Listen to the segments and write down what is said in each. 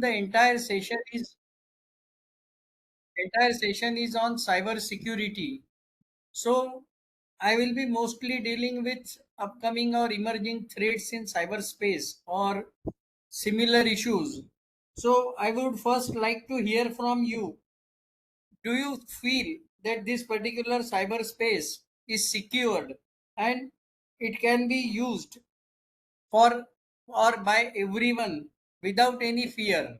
the entire session is on cyber security. So I will be mostly dealing with upcoming or emerging threats in cyberspace or similar issues. So I would first like to hear from you. Do you feel that this particular cyberspace is secured and it can be used for or by everyone without any fear?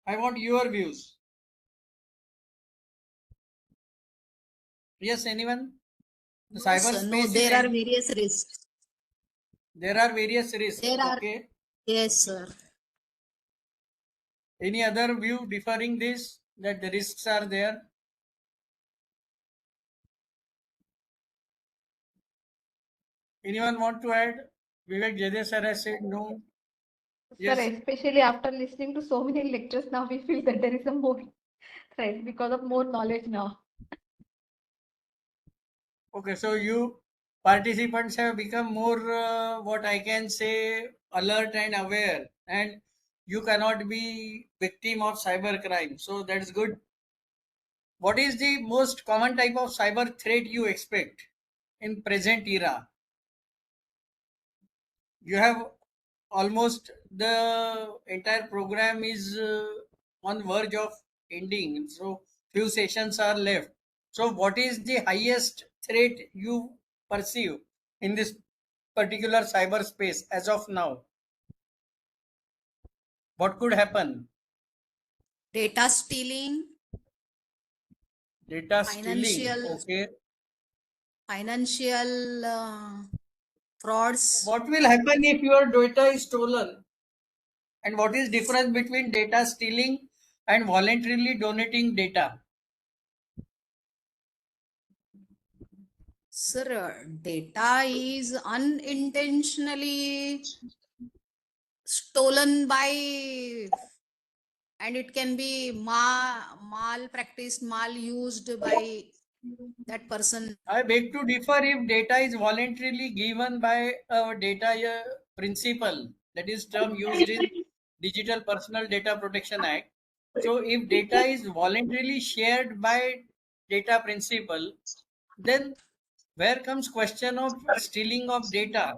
I want your views. Yes, anyone? The No, sir. No, cyberspace is there are various risks. there are various risks. There are, Okay. yes, sir. Any other view differing this that the risks are there? Anyone want to add? Vivek Jade sir has said no. Sir, Yes. especially after listening to so many lectures, now we feel that there is a more threat because of more knowledge now. Okay, so you participants have become more, what I can say, alert and aware, and you cannot be victim of cyber crime. So that's good. What is the most common type of cyber threat you expect in present era? You have almost the entire program is on verge of ending, so few sessions are left. So what is the highest threat you perceive in this particular cyberspace as of now? What could happen? Data stealing, Data stealing. financial Okay. financial frauds. What will happen if your data is stolen? And what is difference between data stealing and voluntarily donating data? Sir, data is unintentionally stolen by, and it can be mal practiced, mal used by that person. I beg to differ if data is voluntarily given by a data principal, that is term used in Digital Personal Data Protection Act. So if data is voluntarily shared by data principal, then where comes question of stealing of data?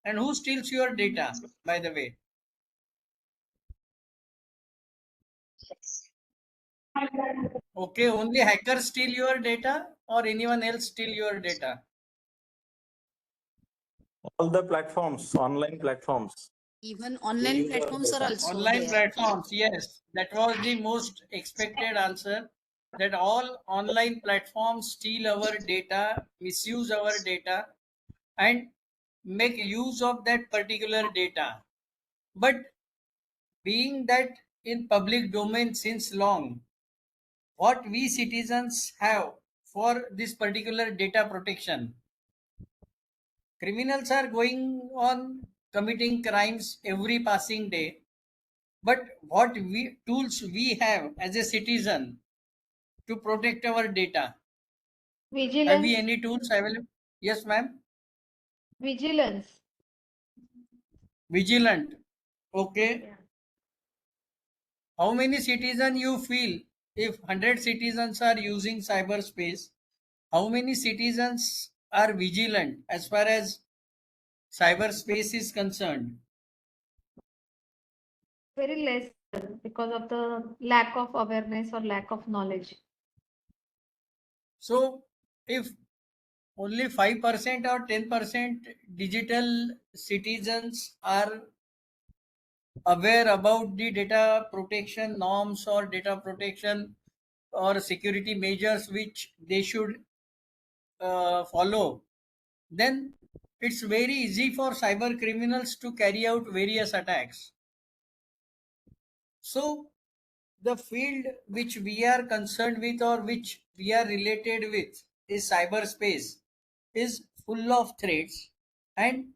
And who steals your data, by the way? Okay, only hackers steal your data or anyone else steal your data? All the platforms, online platforms. Even online use our platforms are data. also Online there. platforms, yes, that was the most expected answer. That all online platforms steal our data, misuse our data, and make use of that particular data. But being that in public domain since long, what we citizens have for this particular data protection? Criminals are going on committing crimes every passing day, but what tools we have as a citizen to protect our data? Have we Vigilance, any tools available? Yes, ma'am. vigilance. Vigilant. Okay. Yeah. How many citizens you feel if 100 citizens are using cyberspace? How many citizens are vigilant as far as cyberspace is concerned? Very less because of the lack of awareness or lack of knowledge. So, if only 5% or 10% digital citizens are aware about the data protection norms or data protection or security measures which they should follow, then it's very easy for cyber criminals to carry out various attacks. So the field which we are concerned with or which we are related with is cyberspace is full of threats, and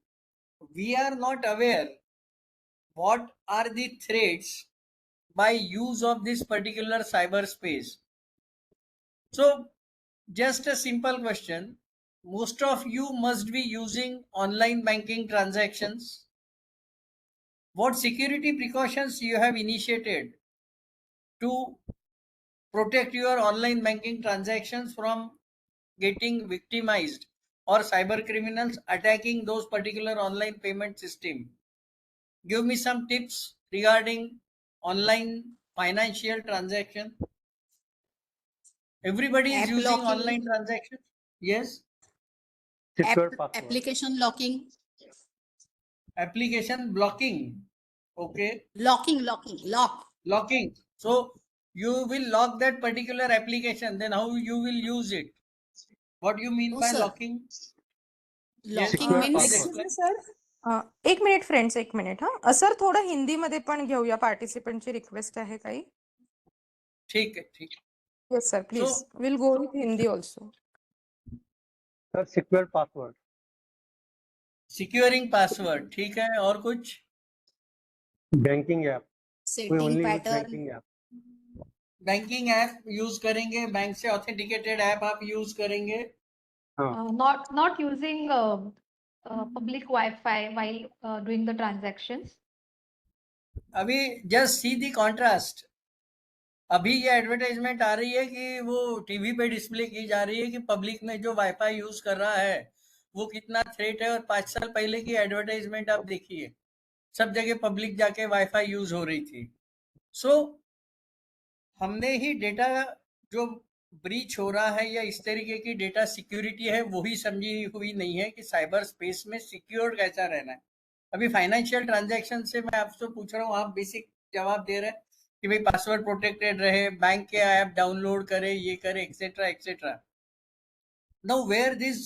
we are not aware what are the threats by use of this particular cyberspace. So just a simple question. Most of you must be using online banking transactions. What security precautions you have initiated to protect your online banking transactions from getting victimized or cyber criminals attacking those particular online payment system. Give me some tips regarding online financial transaction. Everybody is App using online locking, transactions. Yes. Secure password. application locking, Application blocking. Okay. lock. Locking. So you will lock that particular application, then how you will use it? What do you mean No, by sir. locking? Yes, Locking Secure means please password. explain. Sir एक minute friends एक minute हा sir थोडं हिंदीमध्ये पण घेऊया पार्टिसिपंटची request आहे काही ठीक है, ठीक है. Yes sir please So will go with Hindi also Sir, secure password. Securing password, ठीक है. और कुछ? Banking app. We setting only use pattern, banking app. Banking app use करेंगे, बैंक से ऑथेंटिकेटेड ऐप आप यूज करेंगे. Not using public Wi-Fi while doing the transactions. अभी just see दी contrast. अभी ये एडवर्टाइजमेंट आ रही है कि वो टीवी पे डिस्प्ले की जा रही है कि पब्लिक में जो वाईफाई यूज कर रहा है वो कितना थ्रेट है. और 5 साल पहले की एडवर्टाइजमेंट आप देखिए, सब जगह पब्लिक जाके वाईफाई यूज हो रही थी. सो हमने ही डेटा जो ब्रीच हो रहा है या इस तरीके की डेटा सिक्योरिटी है वो ही समझी हुई नहीं है कि साइबर स्पेस में सिक्योर कैसा रहना है. अभी फाइनेंशियल ट्रांजैक्शन से मैं आपसे पूछ रहा हूँ, आप बेसिक जवाब दे रहे हैं कि भाई पासवर्ड प्रोटेक्टेड रहे, बैंक के ऐप डाउनलोड करे, ये करे, etcetera etcetera. Now where this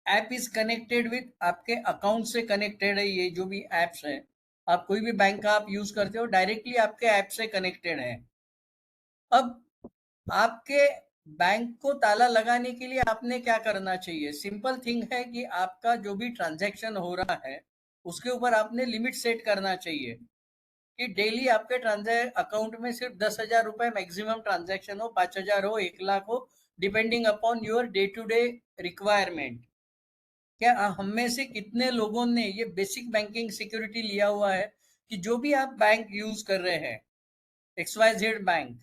app is connected with, आपके अकाउंट से कनेक्टेड है. ये जो भी एप्स है, आप कोई भी बैंक का आप यूज करते हो, डायरेक्टली आपके ऐप से कनेक्टेड है. अब आपके बैंक को ताला लगाने के लिए आपने क्या करना चाहिए? सिंपल थिंग है कि आपका जो भी ट्रांजैक्शन हो रहा है उसके ऊपर आपने लिमिट सेट करना चाहिए कि डेली आपके अकाउंट में सिर्फ 10,000 रुपए मैक्सिमम ट्रांजैक्शन हो, 5,000 हो, 1 लाख हो, depending upon your day to day requirement. क्या हम में से कितने लोगों ने ये बेसिक बैंकिंग सिक्योरिटी लिया हुआ है कि जो भी आप बैंक यूज कर रहे हैं, XYZ बैंक,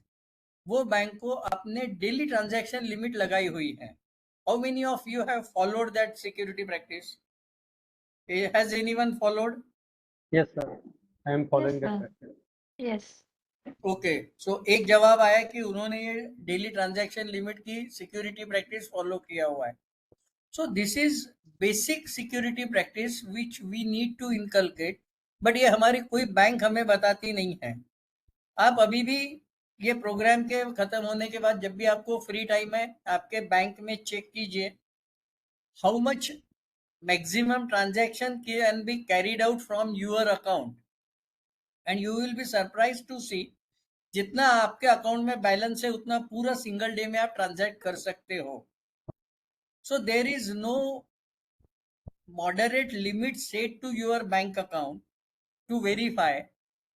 वो बैंक को आपने डेली ट्रांजैक्शन लिमिट लगाई हुई है? How many of you have followed that security practice? Has anyone followed? Yes, sir. I am following Yes, that sir. practice. Yes. Okay. So एक जवाब आया कि उन्होंने ये डेली ट्रांजैक्शन लिमिट की सिक्योरिटी प्रैक्टिस फॉलो किया हुआ है. So this is basic security practice which we need to inculcate, but ये हमारी कोई बैंक हमें बताती नहीं है. आप अभी भी ये प्रोग्राम के खत्म होने के बाद जब भी आपको फ्री टाइम है, आपके बैंक में चेक कीजिए how much maximum transaction can be carried out from your account, and you will be surprise to see जितना आपके अकाउंट में बैलेंस है उतना पूरा सिंगल डे में आप ट्रांजैक्ट कर सकते हो. So there is no moderate limit set to your bank account to verify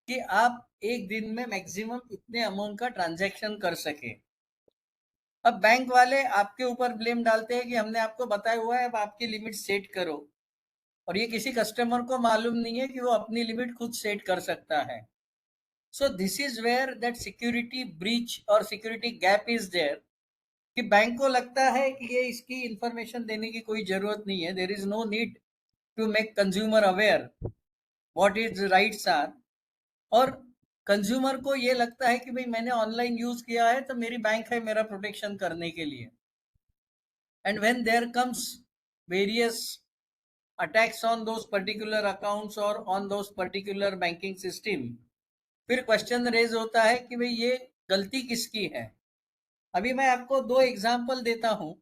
कि आप एक दिन में मैक्सिमम इतने अमाउंट का ट्रांजैक्शन कर सके. अब बैंक वाले आपके ऊपर ब्लेम डालते हैं कि हमने आपको बताया हुआ है, अब आपकी लिमिट सेट करो, और ये किसी कस्टमर को मालूम नहीं है कि वो अपनी लिमिट खुद सेट कर सकता है. So this is where that security breach और सिक्योरिटी गैप इज देयर कि बैंक को लगता है कि ये इसकी इंफॉर्मेशन देने की कोई जरूरत नहीं है. There is no need to make consumer aware what is rights are. और कंज्यूमर को ये लगता है कि भाई मैंने ऑनलाइन यूज किया है तो मेरी बैंक है मेरा प्रोटेक्शन करने के लिए. And when there comes various attacks on those particular accounts और on those particular banking system, फिर क्वेश्चन रेज होता है कि भाई ये गलती किसकी है. अभी मैं आपको 2 एग्जाम्पल देता हूं,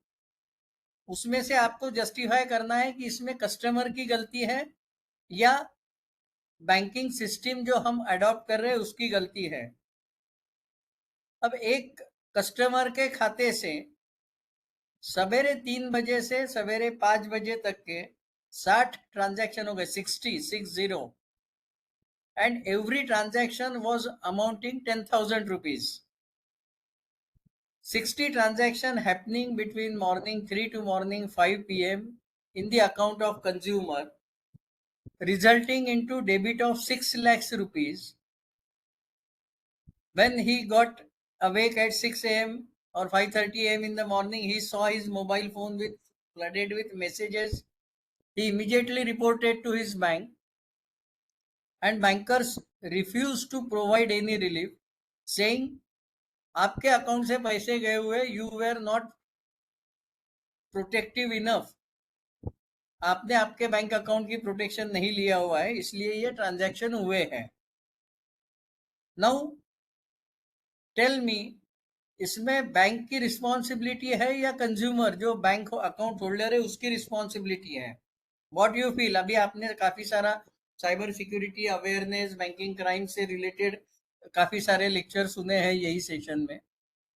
उसमें से आपको जस्टिफाई करना है कि इसमें कस्टमर की गलती है या बैंकिंग सिस्टम जो हम अडॉप्ट कर रहे हैं उसकी गलती है. अब एक कस्टमर के खाते से सवेरे 3 बजे से सवेरे 5 बजे तक के 60 ट्रांजैक्शन हो गए, 60, and every transaction was amounting 10,000 rupees. 60 transaction happening between morning 3 to morning 5 p.m. in the account of consumer, resulting into debit of 6 lakhs rupees. When he got awake at 6 a.m. or 5:30 a.m. in the morning, he saw his mobile phone with flooded with messages. He immediately reported to his bank, and bankers refused to provide any relief, saying आपके account से पैसे गए हुए, you were not protective enough. आपने आपके bank account की protection नहीं लिया हुआ है, इसलिए ये ट्रांजैक्शन हुए हैं. नाउ टेल मी, इसमें बैंक की रिस्पॉन्सिबिलिटी है या कंज्यूमर जो बैंक अकाउंट होल्डर है उसकी रिस्पॉन्सिबिलिटी है? What you feel? अभी आपने काफी सारा cyber security awareness, banking crime से रिलेटेड काफी सारे लेक्चर सुने हैं यही सेशन में,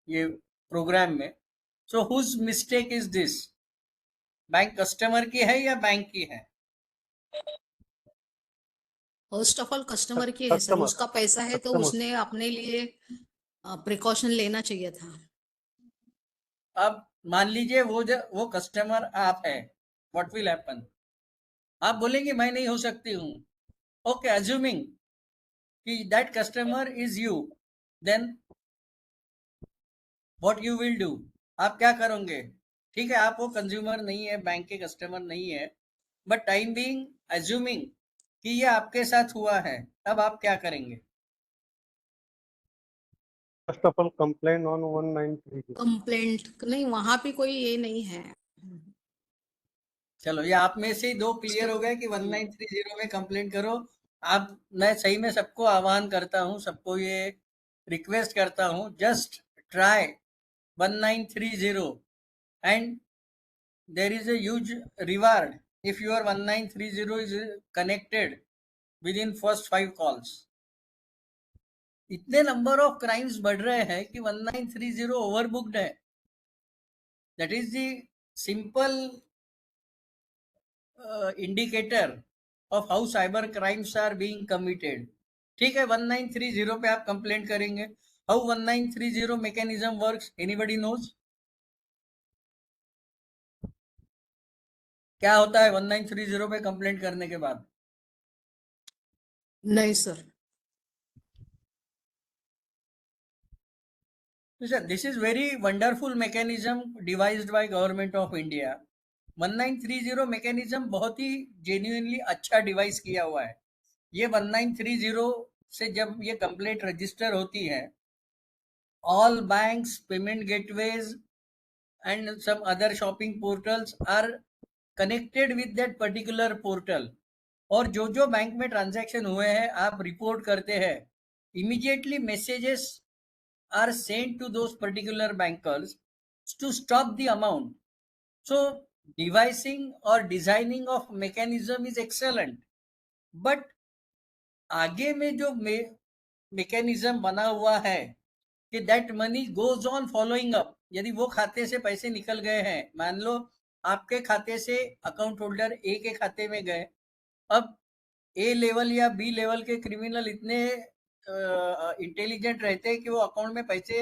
ये प्रोग्राम में. So whose mistake is this? Bank customer की है या बैंक की है? फर्स्ट ऑफ ऑल कस्टमर की है सर, Customer. उसका पैसा है तो Customer. उसने अपने लिए प्रिकॉशन लेना चाहिए था. अब मान लीजिए वो कस्टमर आप है, व्हाट विल हैपन? आप बोलेंगे मैं नहीं हो सकती हूँ. ओके, अज्यूमिंग कि that customer is you, then what you will do? आप क्या करोगे? ठीक है, आप वो कंज्यूमर नहीं है, बैंक के कस्टमर नहीं है, बट टाइम बीइंग अज्यूमिंग कि ये आपके साथ हुआ है, अब आप क्या करेंगे? First of all, complain on 1930. Complaint नहीं, वहां पे कोई ये नहीं है. चलो, ये आप में से ही दो क्लियर हो गए कि 1930 में कंप्लेंट करो. आप, मैं सही में सबको आह्वान करता हूँ, सबको ये रिक्वेस्ट करता हूँ, just try 1930 and there is a huge reward if your 1930 is connected within first 5 calls. इतने नंबर ऑफ क्राइम्स बढ़ रहे हैं कि 1930 ओवरबुक्ड है. That is the simple indicator of how cyber crimes are being committed. ठीक है, 1930 पे आप कंप्लेंट करेंगे. How 1930 mechanism works, anybody knows? क्या होता है 1930 पे कंप्लेंट करने के बाद? नहीं sir. This is very wonderful mechanism devised by government of India. 1930 mechanism बहुत ही जेन्युइनली अच्छा डिवाइस किया हुआ है. ये 1930 से जब ये कंप्लेंट रजिस्टर होती है, all banks, payment gateways and some other shopping portals are connected with that particular portal. और जो बैंक में ट्रांजैक्शन हुए हैं आप रिपोर्ट करते हैं, immediately messages are sent to those particular bankers to stop the amount. So devising or designing of mechanism is excellent, but आगे में जो mechanism बना हुआ है कि that money goes on following up. यदि वो खाते से पैसे निकल गए हैं, मान लो आपके खाते से अकाउंट होल्डर ए के खाते में गए, अब ए लेवल या बी लेवल के क्रिमिनल इतने इंटेलिजेंट रहते हैं कि वो अकाउंट में पैसे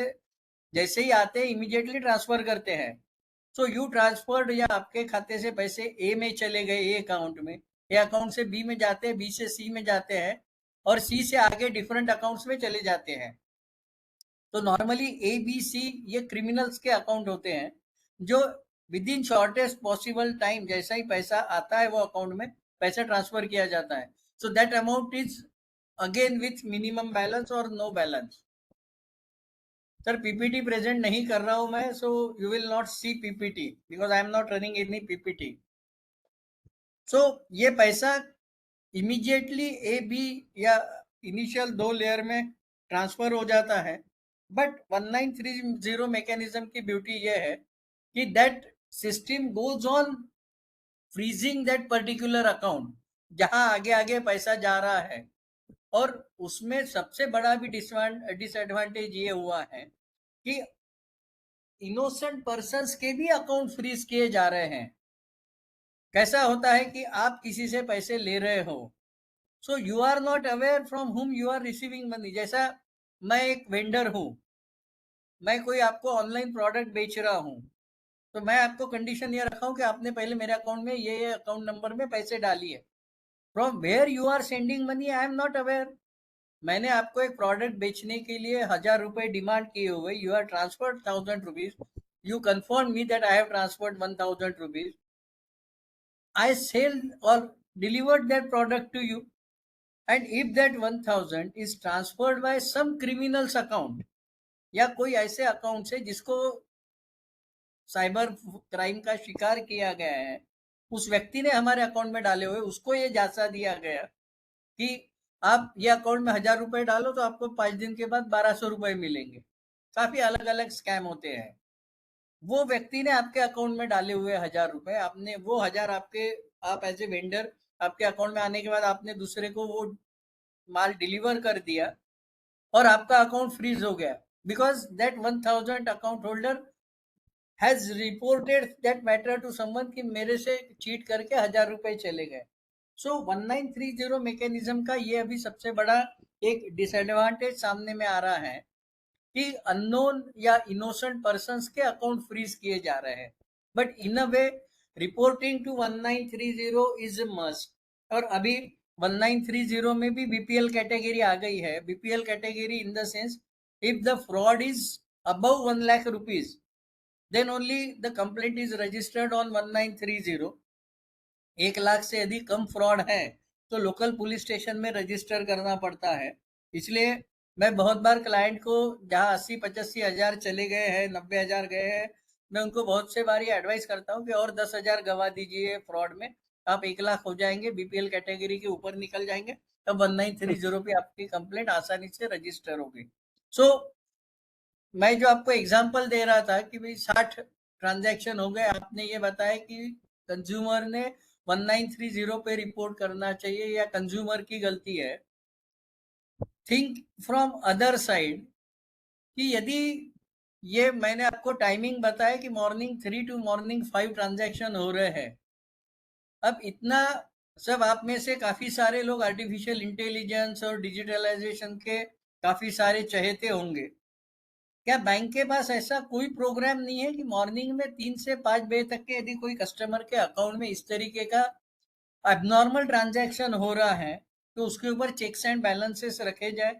जैसे ही आते हैं इमीडिएटली ट्रांसफर करते हैं. सो यू ट्रांसफर्ड, या आपके खाते से पैसे ए में चले गए, ए अकाउंट में, ए अकाउंट से बी में जाते हैं, बी से सी में जाते हैं, और सी से आगे डिफरेंट अकाउंट्स में चले जाते हैं. तो नॉर्मली ए बी सी ये क्रिमिनल्स के अकाउंट होते हैं जो with in shortest possible time जैसा ही पैसा आता है वो अकाउंट में पैसा ट्रांसफर किया जाता है. So that amount is again with minimum balance और no balance. Sir PPT present नहीं कर रहा हूं मैं, so you will not see PPT because I am not running any PPT. So ये पैसा इमीडिएटली ए बी या इनिशियल 2 लेयर में ट्रांसफर हो जाता है. बट 1930 मैकेनिज्म की ब्यूटी ये है कि that system goes on freezing that particular account जहां आगे आगे पैसा जा रहा है. और उसमें सबसे बड़ा भी डिसएडवांटेज ये हुआ है कि इनोसेंट पर्सन्स के भी अकाउंट फ्रीज किए जा रहे हैं. कैसा होता है कि आप किसी से पैसे ले रहे हो, so you are not aware from whom you are receiving money. जैसा मैं एक वेंडर हूं, मैं कोई आपको ऑनलाइन प्रोडक्ट बेच रहा हूं, तो मैं आपको कंडीशन ये रखा हूं कि आपने पहले मेरे अकाउंट में ये अकाउंट नंबर में पैसे डालिए. From where you are sending money I am not aware. मैंने आपको एक प्रोडक्ट बेचने के लिए 1000 रुपए डिमांड किए हुए, you are transferred 1000 rupees, you confirm me that I have transferred 1000 rupees. I sell or delivered that product to you. And if that 1000 is transferred by some criminal's account, या कोई ऐसे account से जिसको cyber crime का शिकार किया गया है, उस व्यक्ति ने हमारे अकाउंट में डाले हुए, उसको ये जांचा दिया गया कि आप ये अकाउंट में 1000 रुपए डालो तो आपको 5 दिन के बाद 1200 रुपए मिलेंगे। काफी अलग अलग स्कैम होते हैं। वो व्यक्ति ने आपके अकाउंट में डाले हुए 1000 रुपए, आपने वो 1000 आप एज ए वेंडर आपके अकाउंट में आने के बाद आपने दूसरे को वो माल डिलीवर कर दिया और आपका अकाउंट फ्रीज हो गया, because that 1000 account holder has reported that matter to someone कि मेरे से चीट करके 1000 रुपए चले गए। सो 1930 मैकेनिज्म का ये अभी सबसे बड़ा एक डिसएडवांटेज सामने में आ रहा है कि अननोन या इनोसेंट पर्सन्स के अकाउंट फ्रीज किए जा रहे हैं। But in a way reporting to 1930 is must. और अभी 1930 में भी बीपीएल कैटेगरी आ गई है। BPL category in the sense, if the fraud is above 1 lakh rupees, then only the complaint is registered on 1930। 1 lakh से यदि कम फ्रॉड है तो लोकल पुलिस स्टेशन में रजिस्टर करना पड़ता है। इसलिए मैं बहुत बार क्लाइंट को, जहाँ 80-85 हजार चले गए हैं, 90 हजार गए हैं, मैं उनको बहुत से बार एडवाइस करता हूँ कि और 10,000 गवा दीजिए फ्रॉड में, आप 1 लाख हो जाएंगे, बीपीएल कैटेगरी के ऊपर निकल जाएंगे, तब 1930 पे आपकी कंप्लेंट आसानी से रजिस्टर होगी। सो मैं जो आपको एग्जांपल दे रहा था कि भाई 60 ट्रांजैक्शन हो गए, आपने ये बताया कि कंज्यूमर ने 1930 पे रिपोर्ट करना चाहिए या कंज्यूमर की गलती है। थिंक फ्रॉम अदर साइड कि यदि ये मैंने आपको टाइमिंग बताया कि मॉर्निंग 3 to मॉर्निंग 5 ट्रांजैक्शन हो रहे हैं। अब इतना सब आप में से काफी सारे लोग आर्टिफिशियल इंटेलिजेंस और डिजिटलाइजेशन के काफी सारे चहेते होंगे। क्या बैंक के पास ऐसा कोई प्रोग्राम नहीं है कि मॉर्निंग में 3 से 5 बजे तक के यदि कोई कस्टमर के अकाउंट में इस तरीके का एबनॉर्मल ट्रांजैक्शन हो रहा है तो उसके ऊपर चेक्स एंड बैलेंसेस रखे जाए?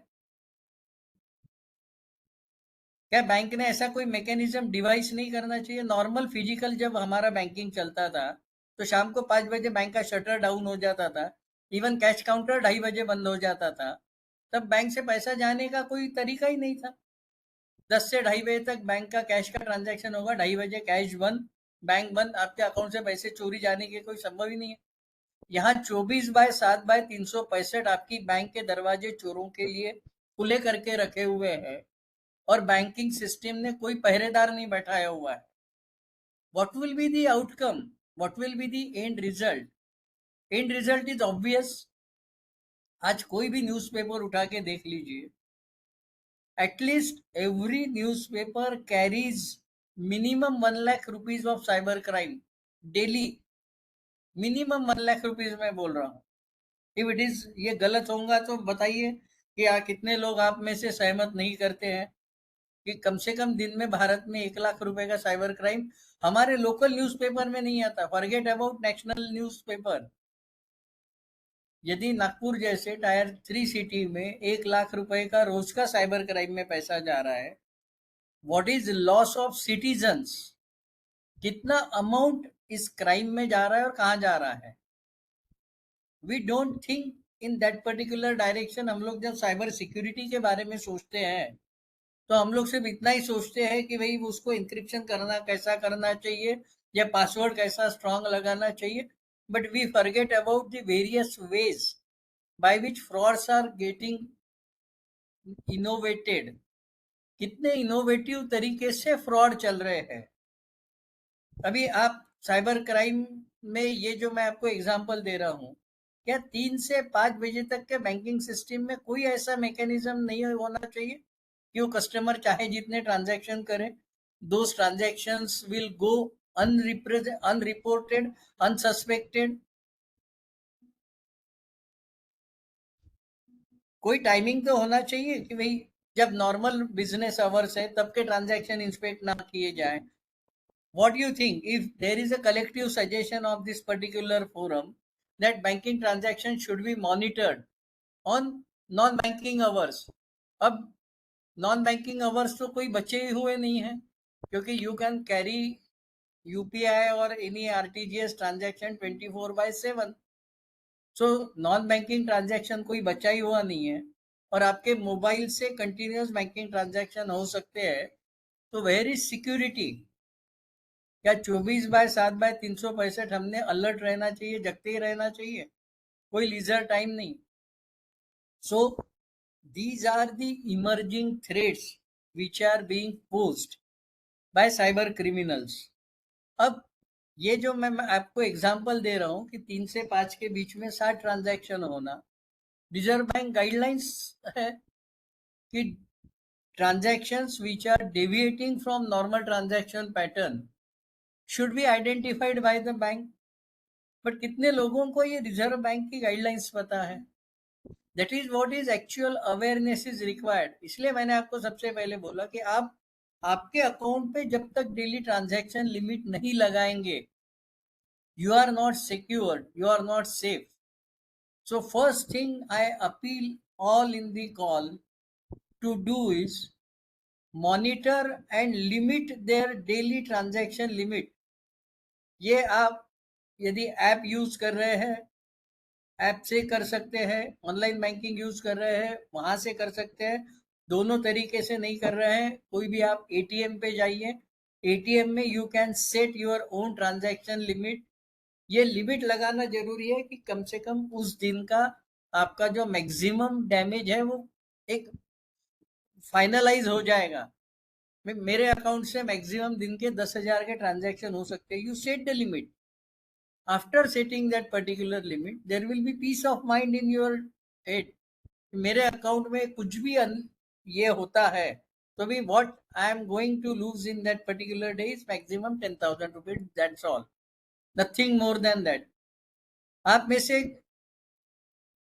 क्या बैंक ने ऐसा कोई मैकेनिज्म डिवाइस नहीं करना चाहिए? नॉर्मल फिजिकल जब हमारा बैंकिंग चलता था तो शाम को 5 बजे बैंक का शटर डाउन हो जाता था, इवन कैश काउंटर 2:30 बजे बंद हो जाता था, तब बैंक से पैसा जाने का कोई तरीका ही नहीं था। 10 से 2:30 बजे तक बैंक का कैश का ट्रांजैक्शन होगा, 2:30 बजे कैश बंद, बैंक बंद, आपके अकाउंट से पैसे चोरी जाने के कोई संभव ही नहीं है। यहाँ 24/7/365 आपकी बैंक के दरवाजे चोरों के लिए खुले करके रखे हुए हैं और बैंकिंग सिस्टम ने कोई पहरेदार नहीं बैठाया हुआ है। What will be the outcome? What will be the end result? And result is obvious. आज कोई भी न्यूज़पेपर उठा के देख लीजिए, at least every newspaper carries minimum 1 lakh rupees of cyber crime daily. Minimum 1 lakh rupees मैं बोल रहा हूँ। इफ इट इज, ये गलत होगा तो बताइए कि कितने लोग आप में से सहमत नहीं करते हैं कि कम से कम दिन में भारत में 1 लाख रुपए का साइबर क्राइम हमारे लोकल न्यूज़पेपर में नहीं आता। Forget about national newspaper. यदि नागपुर जैसे टायर 3 सिटी में 1 लाख रुपए का रोज का साइबर क्राइम में पैसा जा रहा है, what is loss of citizens? कितना अमाउंट इस क्राइम में जा रहा है और कहाँ जा रहा है? We don't think in that particular direction. हम लोग जब साइबर सिक्योरिटी के बारे में सोचते हैं तो हम लोग सिर्फ इतना ही सोचते हैं कि भाई उसको इंक्रिप्शन करना कैसा करना चाहिए या पासवर्ड कैसा स्ट्रांग लगाना चाहिए, but we forget about the various ways by which frauds are getting innovated. कितने इनोवेटिव तरीके से फ्रॉड चल रहे हैं। अभी आप साइबर क्राइम में ये जो मैं आपको एग्जांपल दे रहा हूँ, क्या 3 से 5 बजे तक के बैंकिंग सिस्टम में कोई ऐसा मैकेनिज्म नहीं होना चाहिए कि वो कस्टमर चाहे जितने ट्रांजैक्शन करें, दोस ट्रांजैक्शंस विल गो अनरिपोर्टेड, अनसस्पेक्टेड? कोई टाइमिंग तो होना चाहिए कि भाई जब नॉर्मल बिजनेस आवर्स है तब के ट्रांजैक्शन इंस्पेक्ट ना किए जाए। What do you think if there is a collective suggestion of this particular forum that banking transactions should be monitored on non banking hours. अब नॉन बैंकिंग आवर्स तो कोई बचे ही हुए नहीं है, क्योंकि यू कैन कैरी यूपीआई और any RTGS transaction 24/7। So non banking transaction कोई बचा ही हुआ नहीं है, और आपके मोबाइल से कंटिन्यूस बैंकिंग ट्रांजैक्शन हो सकते हैं। तो वेयर इज सिक्योरिटी? क्या 24/7/365 हमने अलर्ट रहना चाहिए, जगते ही रहना चाहिए? कोई लीजर टाइम नहीं। सो these are the emerging threats which are being posed by cyber criminals. अब ये जो मैं आपको एग्जांपल दे रहा हूं कि 3 से 5 के बीच में 60 ट्रांजैक्शन होना, रिजर्व बैंक गाइडलाइंस है कि transactions which are deviating from normal transaction pattern should be identified by the bank. But कितने लोगों को ये रिजर्व बैंक की गाइडलाइंस पता है? That is what is actual awareness is required. इसलिए मैंने आपको सबसे पहले बोला कि आप आपके अकाउंट पे जब तक डेली ट्रांजैक्शन लिमिट नहीं लगाएंगे, you are not secured, you are not safe. So first thing I appeal all in the call to do is monitor and limit their daily transaction limit. ये आप यदि app use कर रहे हैं, app से कर सकते हैं, ऑनलाइन बैंकिंग यूज कर रहे हैं, वहां से कर सकते हैं। दोनों तरीके से नहीं कर रहे हैं, कोई भी आप एटीएम पे जाइए, एटीएम में you can set your own transaction limit. ये लिमिट लगाना जरूरी है कि कम से कम उस दिन का आपका जो मैक्सिमम डैमेज है वो एक फाइनलाइज हो जाएगा। मेरे अकाउंट से मैक्सिमम दिन के 10,000 के ट्रांजैक्शन हो सकते हैं। You set the limit. After setting that particular limit, there will be peace of mind in your head. मेरे अकाउंट में कुछ भी ये होता है तो भी what I am going to lose in that particular day is maximum 10,000 rupees. That's all. Nothing more than that. आप में से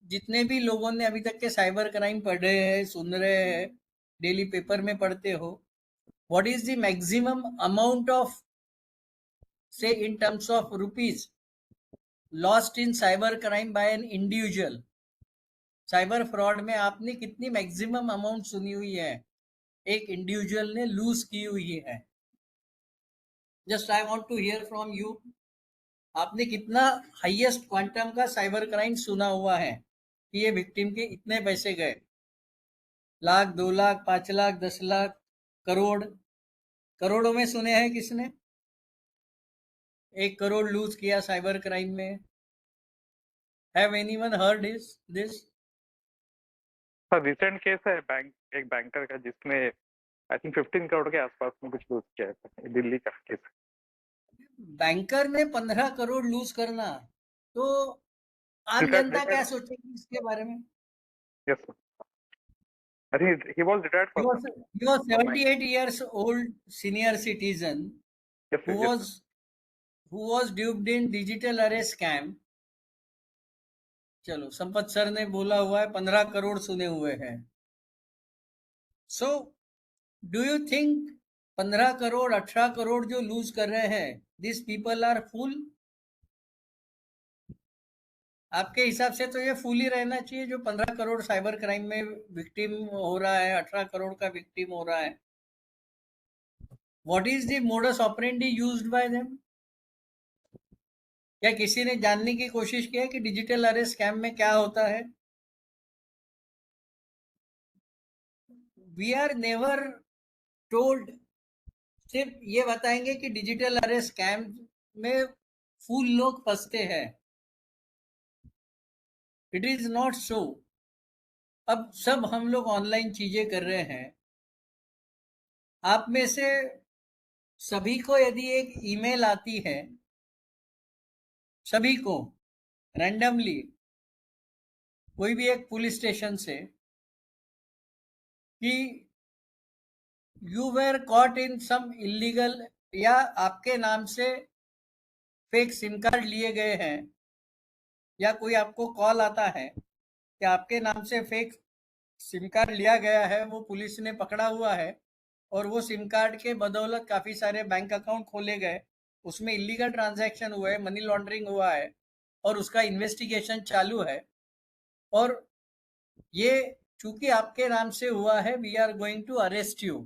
जितने भी लोगों ने अभी तक के साइबर क्राइम पढ़ रहे हैं, सुन रहे हैं, डेली पेपर में पढ़ते हो, what is the maximum amount of, say in terms of rupees, lost in cyber crime by an individual? Cyber fraud में आपने कितनी मैक्सिमम अमाउंट सुनी हुई है एक इंडिविजुअल ने लूज की हुई है? Just I want to hear from you, आपने कितना हाईएस्ट क्वांटम का साइबर क्राइम सुना हुआ है कि ये विक्टिम के इतने पैसे गए? लाख, 2 लाख, 5 लाख, 10 लाख, करोड़? करोड़ों में सुने हैं किसने? 1 करोड़ लूज किया साइबर क्राइम में। Have anyone heard this? Recent case है एक बैंकर का जिसने आई थिंक 15 करोड़ के आसपास में कुछ लूज किया है, दिल्ली का केस। बैंकर ने 15 करोड़ लूज करना, तो आम जनता क्या सोचेगी इसके बारे में? Yes sir, I think he was retired He for was 78 years old senior citizen yes, who yes, was duped in digital arrest scam. चलो, संपत सर ने बोला हुआ है 15 करोड़ सुने हुए हैं। So do you think 15 crore 18 crore जो लूज कर रहे हैं, दिस पीपल आर फूल? आपके हिसाब से तो ये फूल ही रहना चाहिए जो 15 करोड़ साइबर क्राइम में विक्टिम हो रहा है, 18 करोड़ का विक्टिम हो रहा है। What is the modus operandi used by them? क्या किसी ने जानने की कोशिश किया कि डिजिटल अरेस्ट स्कैम में क्या होता है? We are never told. सिर्फ ये बताएंगे कि डिजिटल अरेस्ट स्कैम में फूल लोग फंसते हैं। It is not so. अब सब हम लोग ऑनलाइन चीजें कर रहे हैं। आप में से सभी को यदि एक ईमेल आती है, सभी को रैंडमली, कोई भी एक पुलिस स्टेशन से, कि you were caught in some illegal, या आपके नाम से फेक सिम कार्ड लिए गए हैं, या कोई आपको कॉल आता है कि आपके नाम से फेक सिम कार्ड लिया गया है, वो पुलिस ने पकड़ा हुआ है, और वो सिम कार्ड के बदौलत काफी सारे बैंक अकाउंट खोले गए, उसमें इलीगल ट्रांजैक्शन हुआ है, मनी लॉन्ड्रिंग हुआ है, और उसका इन्वेस्टिगेशन चालू है। और ये चूंकि आपके नाम से हुआ है, we are going to arrest you.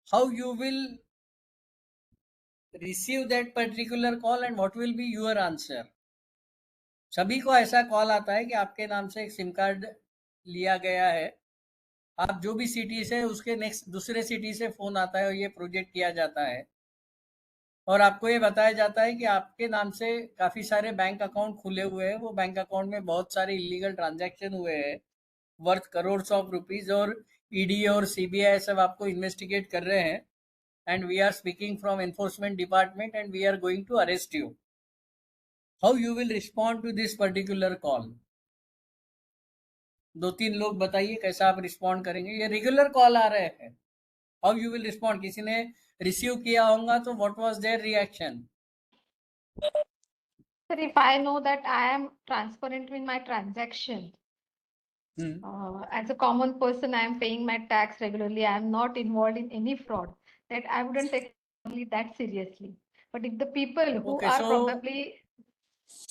How you will receive that particular call and what will be your answer? सभी को ऐसा कॉल आता है कि आपके नाम से एक सिम कार्ड लिया गया है, आप जो भी सिटी से, उसके नेक्स्ट दूसरे सिटी से फोन आता है और ये प्रोजेक्ट किया जाता है, और आपको ये बताया जाता है कि आपके नाम से काफी सारे बैंक अकाउंट खुले हुए हैं, वो बैंक अकाउंट में बहुत सारे इलीगल ट्रांजैक्शन हुए हैं वर्थ करोड़ ऑफ रुपीज, और ईडी और सीबीआई सब आपको इन्वेस्टिगेट कर रहे हैं, and we are speaking from enforcement department and we are going to arrest you. How you will respond to this particular call? 2-3 लोग बताइए कैसा आप रिस्पॉन्ड करेंगे. ये रेगुलर कॉल आ रहे हैं. How you will respond? किसी ने रिसीव किया होगा तो what was their reaction? Sir, if I know that I am transparent in my transaction, as a common person, I am paying my tax regularly. I am not involved in any fraud. That I wouldn't take only that seriously. But if the people who Okay, are so probably,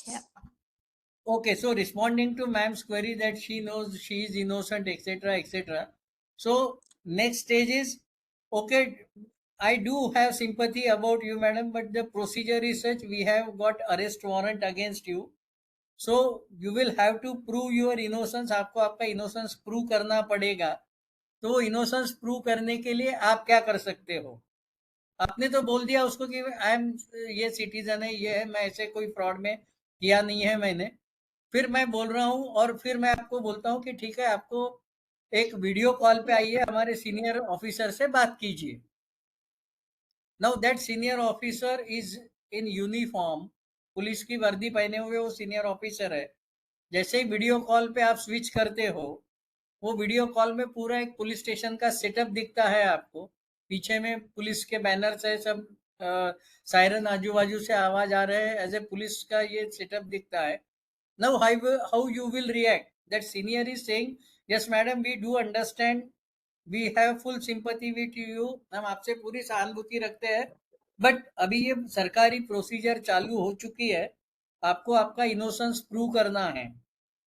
yeah, okay, so responding to ma'am's query that she knows she is innocent, etc., etc. So next stage is, okay, I do have sympathy about you, madam, but the procedure is such, we have got arrest warrant against you. So you will have to prove your innocence. आपको आपका innocence prove करना पड़ेगा. तो innocence prove करने के लिए आप क्या कर सकते हो? आपने तो बोल दिया उसको कि आई एम, ये सिटीजन है, ये है, मैं ऐसे कोई फ्रॉड में किया नहीं है मैंने. फिर मैं बोल रहा हूँ और फिर मैं आपको बोलता हूँ कि ठीक है, आपको एक वीडियो कॉल पे आइए, हमारे सीनियर ऑफिसर से बात कीजिए. Now that senior officer is in uniform, police की वर्दी पहने हुए वो सीनियर ऑफिसर है. जैसे ही वीडियो कॉल पे आप स्विच करते हो, वो वीडियो कॉल में पूरा एक पुलिस स्टेशन का सेटअप दिखता है आपको. पीछे में पुलिस के बैनर्स है, सब सायरन आजू बाजू से आवाज आ रहे हैं, एज ए पुलिस का ये सेटअप दिखता है. Now, how you will react? That senior is saying, yes, madam, we do understand. We have full sympathy with you. हम आपसे पूरी सहानुभूति रखते हैं. बट अभी ये सरकारी प्रोसीजर चालू हो चुकी है. आपको आपका इनोसेंस प्रूव करना है.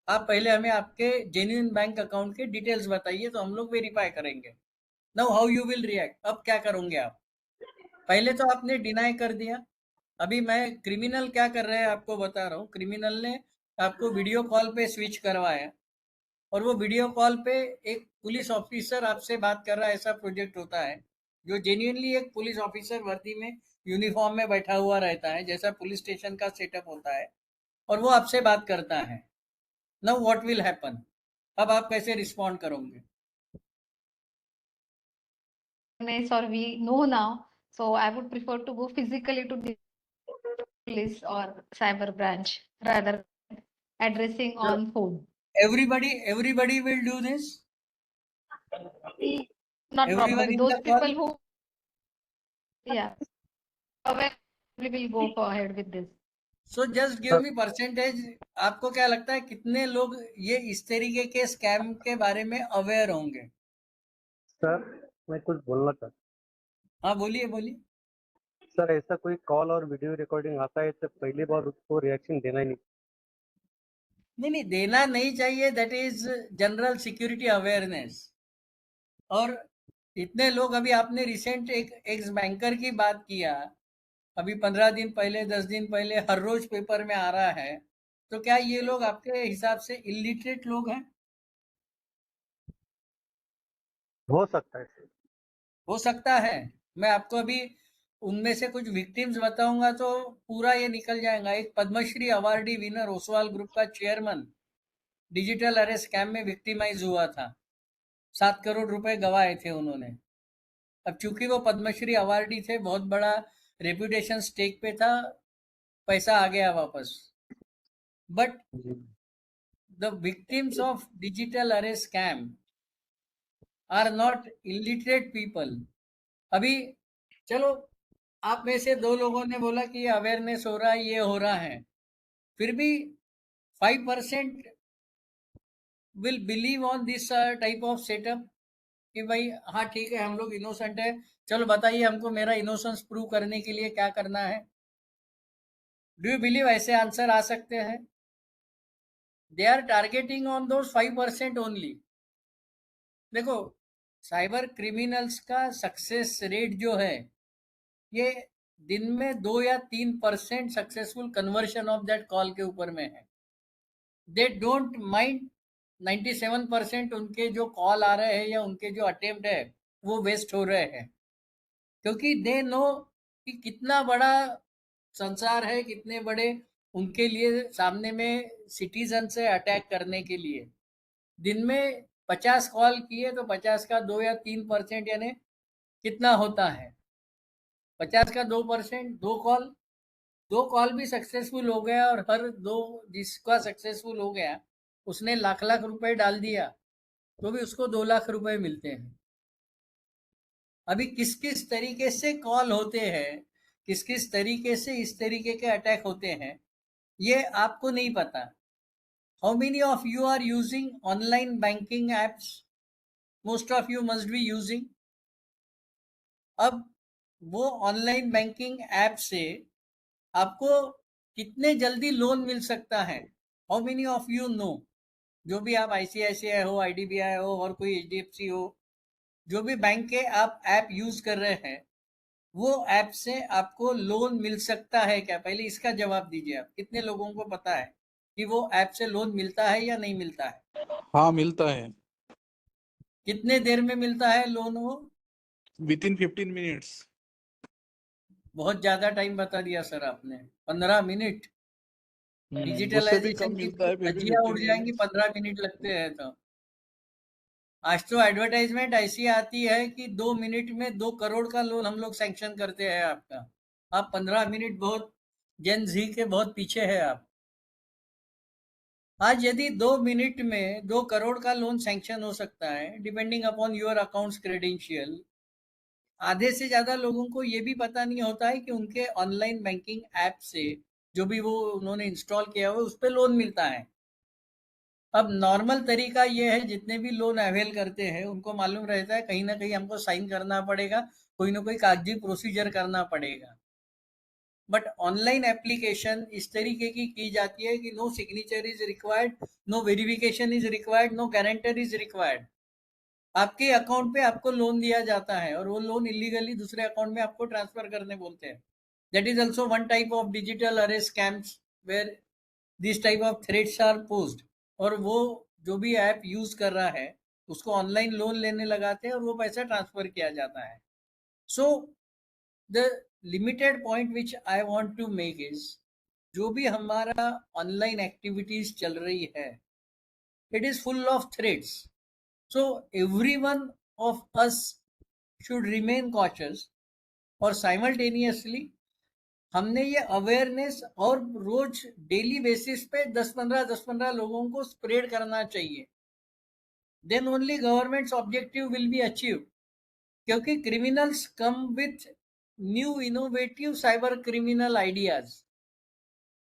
आप पहले हमें आपके जेन्युइन बैंक अकाउंट के डिटेल्स बताइए, तो हम लोग वेरीफाई करेंगे. Now how you will react? अब क्या करोगे आप? पहले तो आपने डिनाई कर दिया. अभी मैं क्रिमिनल क्या कर रहे हैं आपको बता रहा हूँ. क्रिमिनल ने आपको वीडियो कॉल पे स्विच करवाया, और वो वीडियो कॉल पे एक पुलिस ऑफिसर आपसे बात कर रहा है. ऐसा प्रोजेक्ट होता है जो जेन्युइनली एक पुलिस ऑफिसर वर्दी में यूनिफॉर्म में बैठा हुआ रहता है, जैसा पुलिस स्टेशन का सेटअप होता है, और वो आपसे बात करता है. Now what will happen? अब आप कैसे रिस्पॉन्ड करोगे? or we know now, so I would prefer to go physically to the police or cyber branch rather than addressing on phone. Everybody will do this. Not Everyone probably in those the call? people who, yeah, probably will go for ahead with this. So just give me percentage. आपको क्या लगता है कितने लोग ये इस तरीके के स्कैम के बारे में अवेयर होंगे? सर मैं कुछ बोलना चाहता हाँ, बोलिए बोलिए. हूँ. सर ऐसा कोई कॉल और वीडियो रिकॉर्डिंग आता है तो पहली बार उसको रिएक्शन देना ही नहीं. नहीं, देना नहीं चाहिए. That is general security awareness. और इतने लोग, अभी आपने रिसेंट एक एक्स बैंकर की बात किया, अभी 15 दिन पहले, 10 दिन पहले, हर रोज पेपर में आ रहा है. तो क्या ये लोग आपके हिसाब से इलिटरेट लोग हैं? हो सकता है सर. हो सकता है. मैं आपको अभी उनमें से कुछ विक्टिम्स बताऊंगा तो पूरा ये निकल जाएगा. एक Padma Shri awardee winner Oswal group का चेयरमैन डिजिटल अरेस्ट स्कैम में विक्टिमाइज हुआ था. 7 करोड़ रुपए गवाए थे उन्होंने. अब चूंकि वो पद्मश्री अवार्डी थे, बहुत बड़ा रेपुटेशन स्टेक पे था, पैसा आ गया वापस. But the victims of digital arrest scam are not illiterate people. अभी चलो, आप में से 2 लोगों ने बोला कि ये अवेयरनेस हो रहा है, ये हो रहा है, फिर भी 5% will believe on this type of setup कि भाई हाँ ठीक है, हम लोग इनोसेंट है, चलो बताइए हमको मेरा इनोसेंस प्रूव करने के लिए क्या करना है. डू यू बिलीव ऐसे आंसर आ सकते हैं? they are targeting on those 5% only. देखो, साइबर क्रिमिनल्स का सक्सेस रेट जो है, ये दिन में 2 या 3% successful conversion of that call के ऊपर में है. दे डोंट माइंड 97% उनके जो कॉल आ रहे हैं या उनके जो अटेम्प्ट है वो वेस्ट हो रहे हैं, क्योंकि दे नो कि कितना बड़ा संसार है, कितने बड़े उनके लिए सामने में सिटीजन से अटैक करने के लिए. दिन में 50 कॉल किए तो 50 का 2 या 3% यानी कितना होता है? 50 का 2%, 2 कॉल भी सक्सेसफुल हो गया, और हर 2 जिसका सक्सेसफुल हो गया उसने लाख लाख रुपए डाल दिया तो भी उसको 2 लाख रुपए मिलते हैं. अभी किस किस तरीके से कॉल होते हैं, किस किस तरीके से इस तरीके के अटैक होते हैं, ये आपको नहीं पता. How many of you are using online banking apps? Most of you must be using. अब वो ऑनलाइन बैंकिंग ऐप से आपको कितने जल्दी लोन मिल सकता है? How many of you know? जो भी आप ICICI हो, IDBI हो और कोई HDFC हो, जो भी बैंक के आप ऐप यूज कर रहे हैं, वो ऐप से आपको लोन मिल सकता है क्या? पहले इसका जवाब दीजिए. आप कितने लोगों को पता है कि वो ऐप से लोन मिलता है या नहीं मिलता है? हाँ मिलता है. कितने देर में मिलता है लोन वो? Within 15 minutes. बहुत ज्यादा टाइम बता दिया सर आपने. 15 मिनट? उससे भी डिजिटलाइजेशन कम की मिलता है, फिर भी धज्जियां उड़ 15 जाएंगी, minutes. 15 मिनट लगते हैं. तो आज तो एडवर्टाइजमेंट ऐसी आती है कि 2 मिनट में 2 करोड़ का लोन हम लोग सैंक्शन करते हैं आपका. आप 15 मिनट, बहुत जेन जी के बहुत पीछे है आप. आज यदि 2 मिनट में 2 करोड़ का लोन सैंक्शन हो सकता है, depending upon your accounts credential, आधे से ज्यादा लोगों को ये भी पता नहीं होता है कि उनके ऑनलाइन बैंकिंग ऐप से जो भी वो उन्होंने इंस्टॉल किया हुआ है उस पर लोन मिलता है. अब नॉर्मल तरीका ये है, जितने भी लोन अवेल करते हैं उनको मालूम रहता है कहीं ना कहीं हमको साइन करना पड़ेगा, कोई ना कोई कागजी प्रोसीजर करना पड़ेगा. बट ऑनलाइन एप्लीकेशन इस तरीके की जाती है कि no signature is required, no verification is required, no guarantor is required. आपके अकाउंट पे आपको लोन दिया जाता है और वो लोन इलीगली दूसरे अकाउंट में आपको ट्रांसफर करने बोलते हैं. That is also one type of digital arrest scams where this type of threats are posed. और वो जो भी ऐप यूज कर रहा है उसको ऑनलाइन लोन लेने लगाते हैं और वो पैसा ट्रांसफर किया जाता है. So the limited point which I want to make is, जो भी हमारा ऑनलाइन एक्टिविटीज चल रही है, it is full of threats. So everyone of us should remain cautious, और simultaneously हमने ये अवेयरनेस और रोज डेली बेसिस पे 10-15 लोगों को स्प्रेड करना चाहिए. Then only government's objective will be achieve, क्योंकि criminals come with new innovative cyber criminal ideas.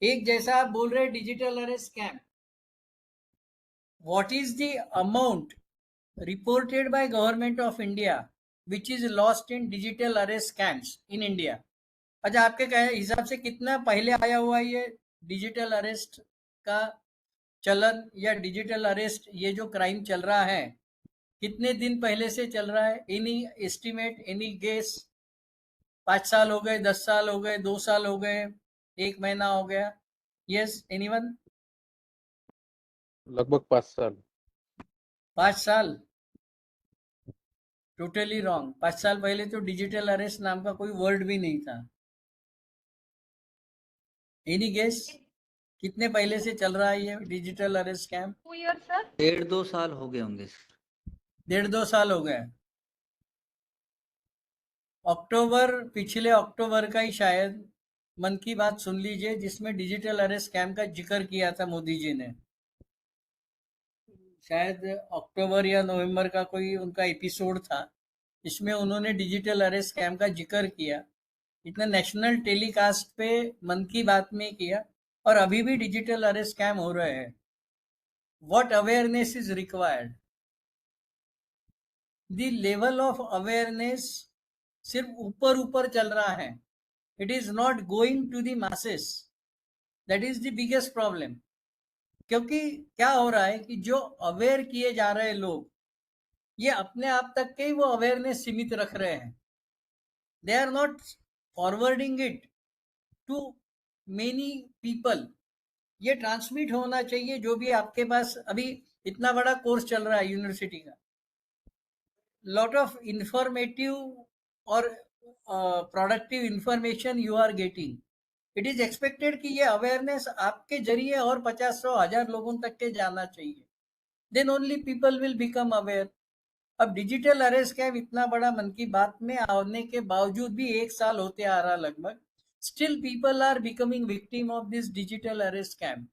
एक जैसा आप बोल रहे digital arrest scam, what is the amount reported by government of India which is lost in digital arrest scams in India? अच्छा, आपके हिसाब से कितना पहले आया हुआ ये डिजिटल अरेस्ट का चलन या डिजिटल अरेस्ट, ये जो क्राइम चल रहा है कितने दिन पहले से चल रहा है? Any estimate, any guess? 5 साल हो गए, 10 साल हो गए, 2 साल हो गए, 1 महीना हो गया? Yes, anyone? लगभग 5 साल. 5 साल? Totally wrong. 5 साल पहले तो डिजिटल अरेस्ट नाम का कोई वर्ड भी नहीं था. एनी गेस कितने पहले से चल रहा है ये digital arrest scam? 2 years, sir. 1.5-2 साल हो गए होंगे. 1.5-2 साल हो गए. पिछले अक्टूबर का ही शायद मन की बात सुन लीजिए, जिसमें डिजिटल अरेस्ट स्कैम का जिक्र किया था मोदी जी ने. शायद अक्टूबर या नवंबर का कोई उनका एपिसोड था, इसमें उन्होंने डिजिटल अरेस्ट स्कैम का जिक्र किया. इतना नेशनल टेलीकास्ट पे मन की बात में किया, और अभी भी डिजिटल अरेस्ट स्कैम हो रहे हैं. What awareness is required? The level of awareness सिर्फ ऊपर ऊपर चल रहा है. It is not going to the masses. That is the biggest problem. क्योंकि क्या हो रहा है कि जो अवेयर किए जा रहे लोग, ये अपने आप तक के ही वो अवेयरनेस सीमित रख रहे हैं. They are not forwarding it to many people. ये ट्रांसमिट होना चाहिए. जो भी आपके पास अभी इतना बड़ा कोर्स चल रहा है यूनिवर्सिटी का, lot of informative or productive information you are getting. It is expected कि ये awareness आपके जरिए और 50-100,000 लोगों तक के जाना चाहिए. Then only people will become aware. अब डिजिटल अरेस्ट कैम इतना बड़ा मन की बात में आने के बावजूद भी 1 साल होते आ रहा लगभग, still people are becoming victim of this digital arrest scam.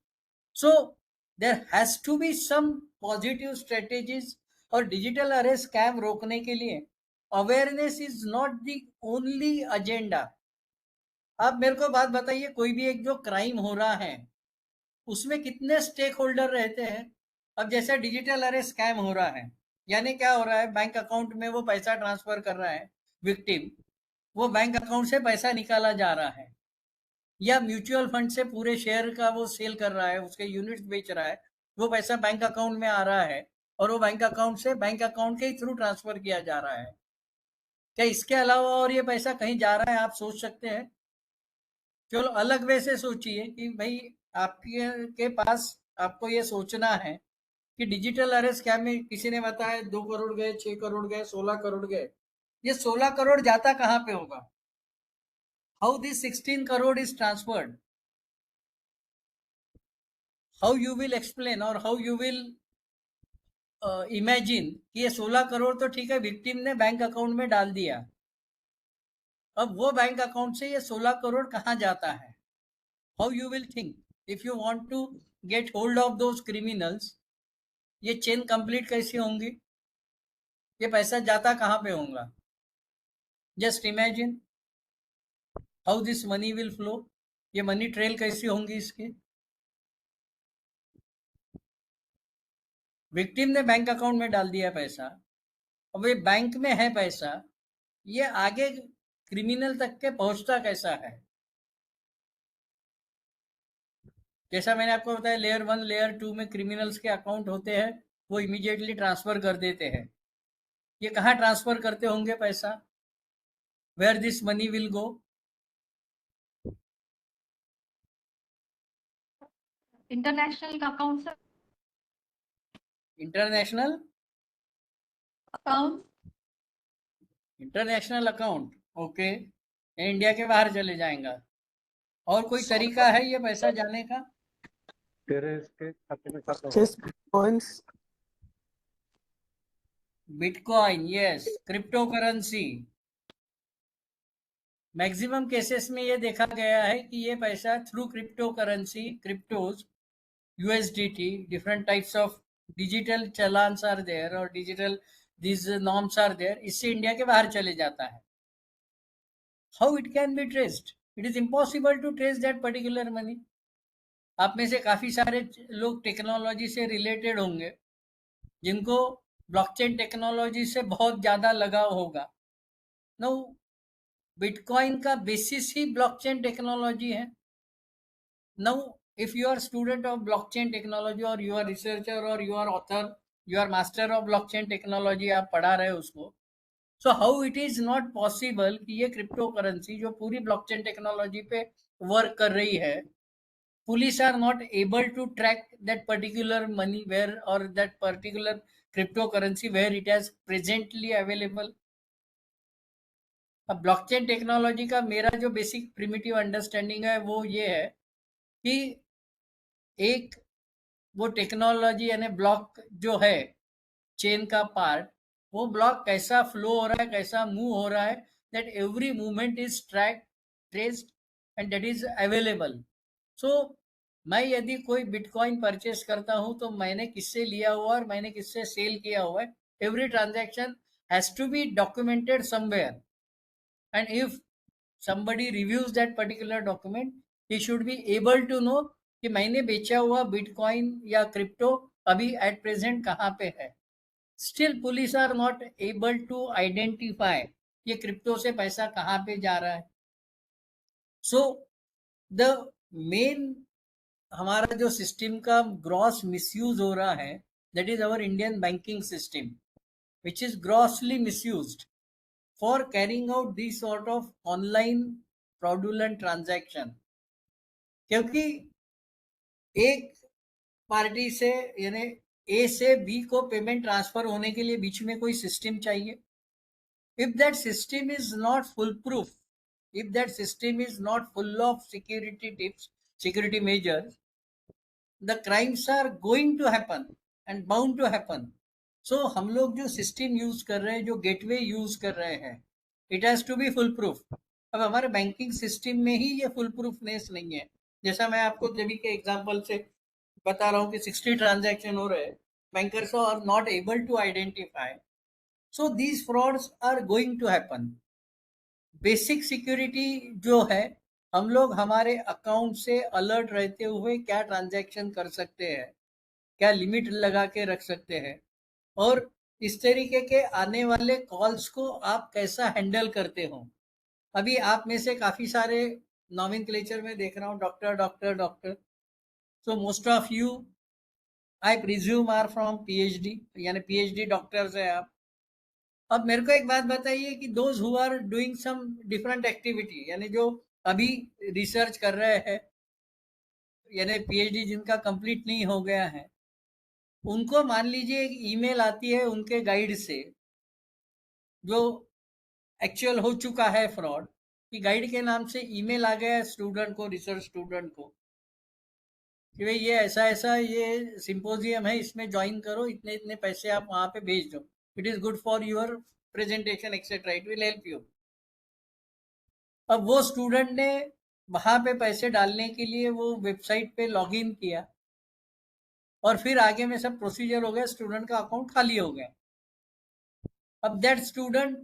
So there has to be some positive strategies. और डिजिटल अरेस्ट स्कैम रोकने के लिए awareness is not the only agenda. आप मेरे को बात बताइए, कोई भी एक जो क्राइम हो रहा है उसमें कितने स्टेक होल्डर रहते हैं. अब जैसे डिजिटल अरेस्ट स्कैम हो रहा है, यानी क्या हो रहा है, बैंक अकाउंट में वो पैसा ट्रांसफर कर रहा है विक्टिम, वो बैंक अकाउंट से पैसा निकाला जा रहा है, या म्यूचुअल फंड से पूरे शेयर का वो सेल कर रहा है, उसके यूनिट्स बेच रहा है, वो पैसा बैंक अकाउंट में आ रहा है और वो बैंक अकाउंट से बैंक अकाउंट के थ्रू ट्रांसफर किया जा रहा है. क्या इसके अलावा और ये पैसा कहीं जा रहा है आप सोच सकते हैं? चलो अलग वे से सोचिए कि भाई आपके के पास आपको ये सोचना है कि डिजिटल अरेस्ट स्कैम में किसी ने बताया 2 करोड़ गए, 6 करोड़ गए, 16 करोड़ गए. ये 16 करोड़ जाता कहाँ पे होगा? How this 16 crore is transferred? How you will explain और हाउ यू विल इमेजिन कि ये 16 करोड़ तो ठीक है विक्टिम ने बैंक अकाउंट में डाल दिया, अब वो बैंक अकाउंट से ये 16 करोड़ कहाँ जाता है? How you will think if you want to get hold of those criminals? ये चेन कंप्लीट कैसी होंगी? ये पैसा जाता कहाँ पे होगा? Just imagine how this money will flow. ये मनी ट्रेल कैसी होंगी इसकी? विक्टिम ने बैंक अकाउंट में डाल दिया पैसा, अब ये बैंक में है पैसा, ये आगे क्रिमिनल तक के पहुंचता कैसा है? जैसा मैंने आपको बताया, लेयर 1 लेयर 2 में क्रिमिनल्स के अकाउंट होते हैं, वो इमीडिएटली ट्रांसफर कर देते हैं. ये कहाँ ट्रांसफर करते होंगे पैसा? Where this money will go? International account sir. International account. International account, okay. India के बाहर चले जाएगा. और कोई तरीका है ये पैसा जाने का? तेरे इसके खाते में खाता bitcoin, yes, crypto currency. Maximum cases में ये देखा गया है कि ये पैसा through crypto currency, cryptos, USDT, different types of digital channels are there और digital this norms are there, इससे इंडिया के बाहर चले जाता है. How it can be traced? It is impossible to trace that particular money. आप में से काफी सारे लोग टेक्नोलॉजी से रिलेटेड होंगे जिनको ब्लॉकचेन टेक्नोलॉजी से बहुत ज्यादा लगाव होगा. नो, बिटकॉइन का बेसिस ही ब्लॉकचेन टेक्नोलॉजी है. Now if you are student of blockchain technology or you are researcher or you are author, you are master of blockchain technology, आप पढ़ा रहे हो उसको, so how it is not possible कि ये crypto currency जो पूरी ब्लॉकचेन टेक्नोलॉजी पे वर्क कर रही है, police are not able to track that particular money where or that particular cryptocurrency where it is presently available. अब ब्लॉकचेन टेक्नोलॉजी का मेरा जो बेसिक प्रिमिटिव अंडरस्टैंडिंग है वो ये है कि एक वो टेक्नोलॉजी यानी ब्लॉक जो है चेन का पार्ट, वो ब्लॉक कैसा फ्लो हो रहा है, कैसा मूव हो रहा है, that every movement is track, traced and that is available. So मैं यदि कोई बिटकॉइन परचेस करता हूं तो मैंने किससे लिया हुआ और मैंने किससे सेल किया हुआ है, every transaction has to be documented somewhere. And if somebody reviews that particular document, he should be able to know कि मैंने बेचा हुआ बिटकॉइन या क्रिप्टो अभी एट प्रेजेंट कहाँ पे है. Still police are not able to identify ये क्रिप्टो से पैसा कहाँ पे जा रहा है. सो द मेन हमारा जो सिस्टम का ग्रॉस मिसयूज हो रहा है, that is our Indian banking system which is grossly misused for carrying out this sort of online fraudulent transaction. क्योंकि एक पार्टी से यानी ए से बी को पेमेंट ट्रांसफर होने के लिए बीच में कोई सिस्टम चाहिए. If that system is not foolproof, if that system is not full of security tips, security measures, the crimes are going to happen and bound to happen. So हम लोग जो system use कर रहे हैं, जो gateway use कर रहे हैं, it has to be foolproof. अब हमारे बैंकिंग सिस्टम में ही ये फुल प्रूफनेस नहीं है. जैसा मैं आपको जभी के एग्जांपल से बता रहा हूँ कि 60 ट्रांजैक्शन हो रहे हैं, bankers are not able to identify. So these frauds are going to happen. Basic security जो है, हम लोग हमारे अकाउंट से अलर्ट रहते हुए क्या ट्रांजैक्शन कर सकते हैं, क्या लिमिट लगा के रख सकते हैं, और इस तरीके के आने वाले कॉल्स को आप कैसा हैंडल करते हो. अभी आप में से काफी सारे नॉमेनक्लेचर में देख रहा हूँ doctor doctor doctor. So most of you I presume are from PhD, यानी पीएचडी डॉक्टर्स है आप. अब मेरे को एक बात बताइए कि those who are doing some different activity, यानी जो अभी रिसर्च कर रहे हैं, यानी पीएचडी जिनका कंप्लीट नहीं हो गया है, उनको मान लीजिए एक ईमेल आती है उनके गाइड से, जो एक्चुअल हो चुका है फ्रॉड, कि गाइड के नाम से ईमेल आ गया है स्टूडेंट को, रिसर्च स्टूडेंट को, कि भाई ये ऐसा ऐसा ये सिंपोजियम है, इसमें ज्वाइन करो, इतने इतने पैसे आप वहां पे भेज दो, it is good for your presentation etcetera, it will help you. अब वो स्टूडेंट ने वहां पे पैसे डालने के लिए वो वेबसाइट पे लॉग इन किया, और फिर आगे में सब प्रोसीजर हो गया, स्टूडेंट का अकाउंट खाली हो गया. अब दैट स्टूडेंट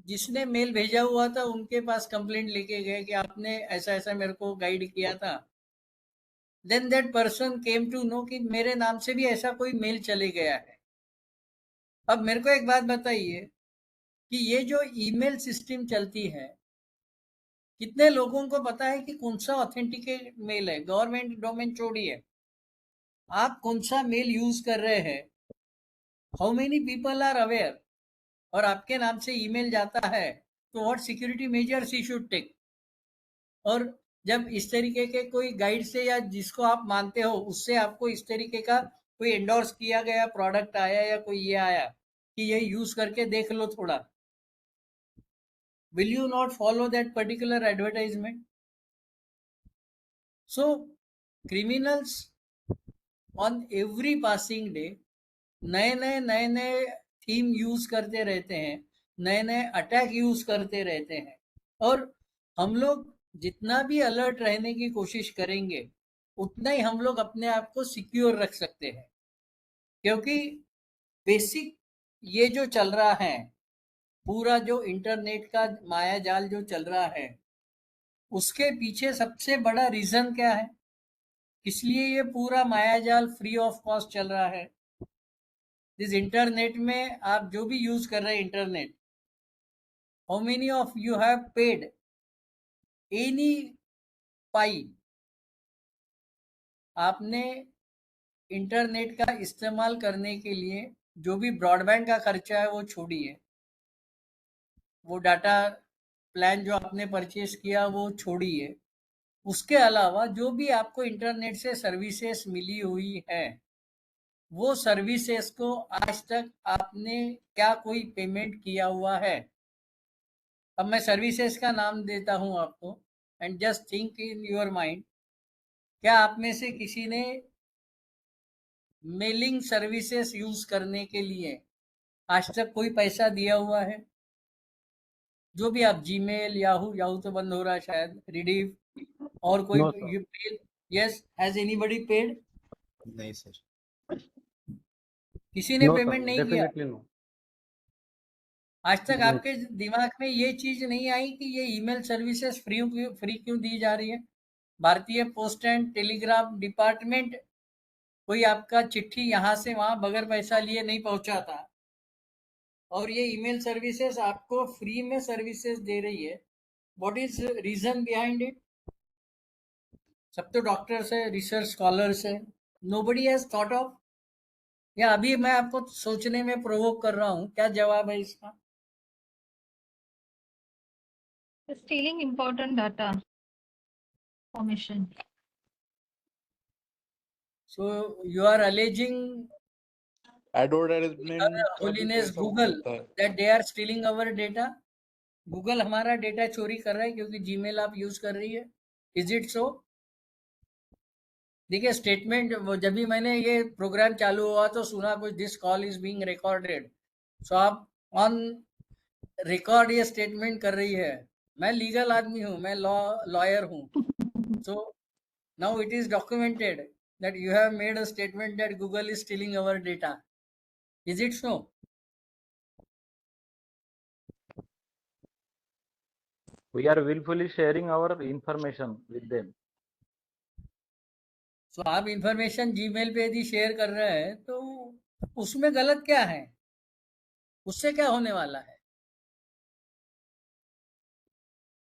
जिसने मेल भेजा हुआ था उनके पास कंप्लेंट लेके गए कि आपने ऐसा ऐसा मेरे को गाइड किया था. Then that person came to know कि मेरे नाम से भी ऐसा कोई मेल चले गया है. अब मेरे को एक बात बताइए कि ये जो ईमेल सिस्टम चलती है, कितने लोगों को पता है कि कौन सा ऑथेंटिकेट मेल है. गवर्नमेंट डोमेन छोड़िए, आप कौन सा मेल यूज कर रहे हैं, how many people are aware, और आपके नाम से ईमेल जाता है तो what security measures he should take. और जब इस तरीके के कोई गाइड से या जिसको आप मानते हो उससे आपको इस तरीके का कोई एंडोर्स किया गया प्रोडक्ट आया या कोई ये आया कि ये यूज करके देख लो थोड़ा, will you not follow that particular advertisement? So criminals on every passing day नए नए थीम यूज करते रहते हैं, नए नए अटैक यूज करते रहते हैं, और हम लोग जितना भी अलर्ट रहने की कोशिश करेंगे उतना ही हम लोग अपने आप को सिक्योर रख सकते हैं. क्योंकि बेसिक ये जो चल रहा है, पूरा जो इंटरनेट का माया जाल जो चल रहा है, उसके पीछे सबसे बड़ा रीजन क्या है, इसलिए ये पूरा माया जाल फ्री ऑफ कॉस्ट चल रहा है. इस इंटरनेट में आप जो भी यूज कर रहे हैं internet, how many of you have paid any pie. आपने इंटरनेट का इस्तेमाल करने के लिए जो भी ब्रॉडबैंड का खर्चा है वो छोड़िए, वो डाटा प्लान जो आपने परचेस किया वो छोड़िए, उसके अलावा जो भी आपको इंटरनेट से सर्विसेज मिली हुई है, वो सर्विसेज को आज तक आपने क्या कोई पेमेंट किया हुआ है. अब मैं सर्विसेज का नाम देता हूं आपको, and just think in your mind, क्या आप में से किसी ने मेलिंग सर्विसेज यूज करने के लिए आज तक कोई पैसा दिया हुआ है? जो भी आप जीमेल, याहू तो बंद हो रहा है शायद, रिडीव और कोई No, sir. You paid, yes, has anybody paid? नहीं सर. किसी ने No, sir. पेमेंट नहीं किया Definitely no. आज तक. No. आपके दिमाग में ये चीज नहीं आई कि ये ईमेल सर्विसेज फ्री क्यों दी जा रही है? भारतीय पोस्ट एंड टेलीग्राफ डिपार्टमेंट कोई आपका चिट्ठी यहाँ से वहां बगैर पैसा लिए नहीं पहुंचाता, और ये ईमेल सर्विसेज आपको फ्री में सर्विसेज दे रही है. What is reason behind it? सब तो डॉक्टर्स है, रिसर्च स्कॉलर्स है, नोबडी हैज थॉट ऑफ, या अभी मैं आपको सोचने में प्रोवोक कर रहा हूँ, क्या जवाब है इसका? Stealing important data, information. So you are alleging advertisement का भी होलीनेस पैसा गूगल होता है। That they are stealing our data. Google हमारा डेटा चोरी कर रहा है क्योंकि जीमेल आप यूज कर रही है। Is it so? देखिए स्टेटमेंट, जब भी मैंने ये प्रोग्राम चालू हुआ तो सुना कुछ, this call is being recorded. So आप ऑन रिकॉर्ड ये स्टेटमेंट कर रही है। मैं लीगल आदमी हूँ, मैं लॉयर हूँ। So now it is documented that you have made a statement that Google is stealing our data. Is it so? We are willfully sharing our information with them. सो आप information Gmail पे यदि share कर रहे हैं तो उसमें गलत क्या है? उससे क्या होने वाला है?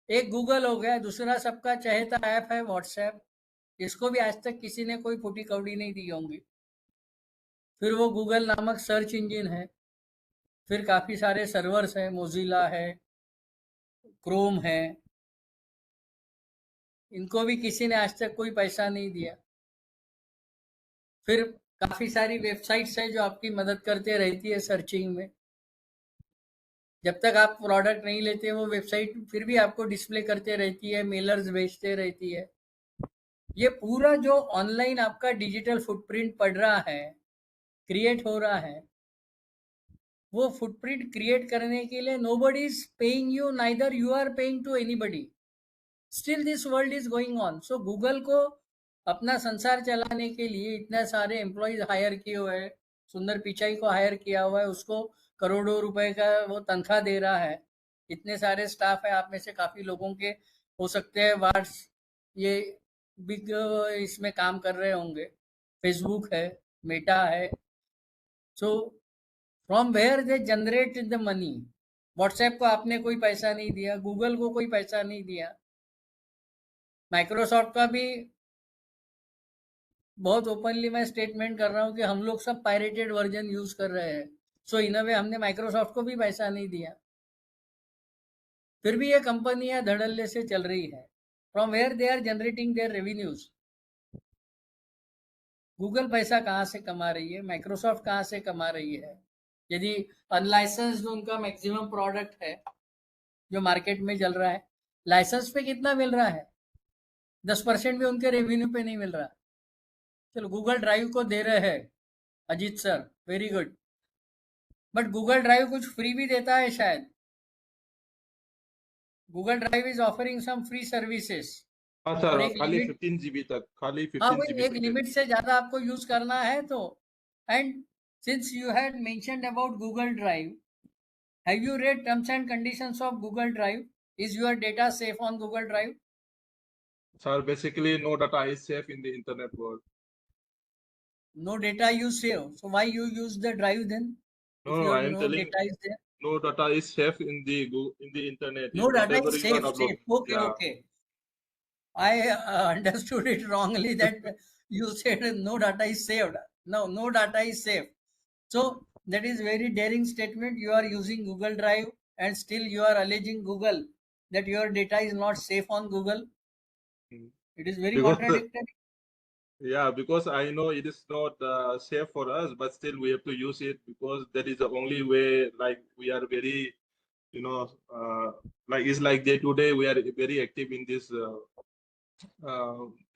एक गूगल हो गया, दूसरा सबका चहेता ऐप है व्हाट्सएप। इसको भी आज तक किसी ने कोई फूटी कौड़ी नहीं दी होंगी। फिर वो गूगल नामक सर्च इंजन है, फिर काफी सारे सर्वर्स हैं, मोजिला है, क्रोम है, इनको भी किसी ने आज तक कोई पैसा नहीं दिया। फिर काफी सारी वेबसाइट्स हैं जो आपकी मदद करते रहती है सर्चिंग में। जब तक आप प्रोडक्ट नहीं लेते वो वेबसाइट फिर भी आपको डिस्प्ले करते रहती है, मेलर्स भेजते रहती है। ये पूरा जो ऑनलाइन आपका डिजिटल फुटप्रिंट पड़ रहा है, क्रिएट हो रहा है, वो फुटप्रिंट क्रिएट करने के लिए nobody is paying you, neither you are paying to anybody. Still this world is going on. So Google को अपना संसार चलाने के लिए इतने सारे एम्प्लॉयज हायर किए हुए हैं। सुंदर पिचाई को हायर किया हुआ है, उसको करोड़ों रुपए का वो तनख्वाह दे रहा है। इतने सारे स्टाफ है, आप में से काफी लोगों के हो सकते हैं वार्ड्स ये बिग इसमें काम कर रहे होंगे। फेसबुक है, मेटा है। So from where they generate the money? WhatsApp को आपने कोई पैसा नहीं दिया, गूगल को कोई पैसा नहीं दिया, माइक्रोसॉफ्ट का भी बहुत ओपनली मैं स्टेटमेंट कर रहा हूँ कि हम लोग सब पायरेटेड वर्जन यूज कर रहे हैं। सो इन अ वे हमने माइक्रोसॉफ्ट को भी पैसा नहीं दिया, फिर भी ये कंपनियां धड़ल्ले से चल रही है। From where they are generating their revenues? Google पैसा कहाँ से कमा रही है, माइक्रोसॉफ्ट कहाँ से कमा रही है? यदि अनलाइसेंस्ड उनका मैक्सिमम प्रोडक्ट है जो मार्केट में चल रहा है, लाइसेंस पे कितना मिल रहा है? 10% भी उनके रेवेन्यू पे नहीं मिल रहा। चलो गूगल ड्राइव को दे रहे हैं Ajit sir, very good, but Google drive कुछ फ्री भी देता है शायद। Google drive is offering some free services. हाँ और सर, एक खाली लिमिट, 15 GB तक, खाली हाँ 15 वही, GB एक तक लिमिट से ज्यादा आपको यूज करना है तो। And since you had mentioned about Google drive, have you read terms and conditions of Google Drive? Is your data safe on Google Drive? Sir, basically no data is safe in the internet world. No data you save, so why you use the drive then? If No, your I am no telling data is there, no data is safe in the in the internet. no data Whatever is you are safe. uploading. Okay, Yeah. okay. I understood it wrongly that you said no data is saved. No, no data is saved. So that is very daring statement. You are using Google Drive and still you are alleging Google that your data is not safe on Google. Mm. It is very Because contradictory. yeah, because I know it is not safe for us, but still we have to use it because that is the only way. Like we are very, you know, like it's like day to day we are very active in these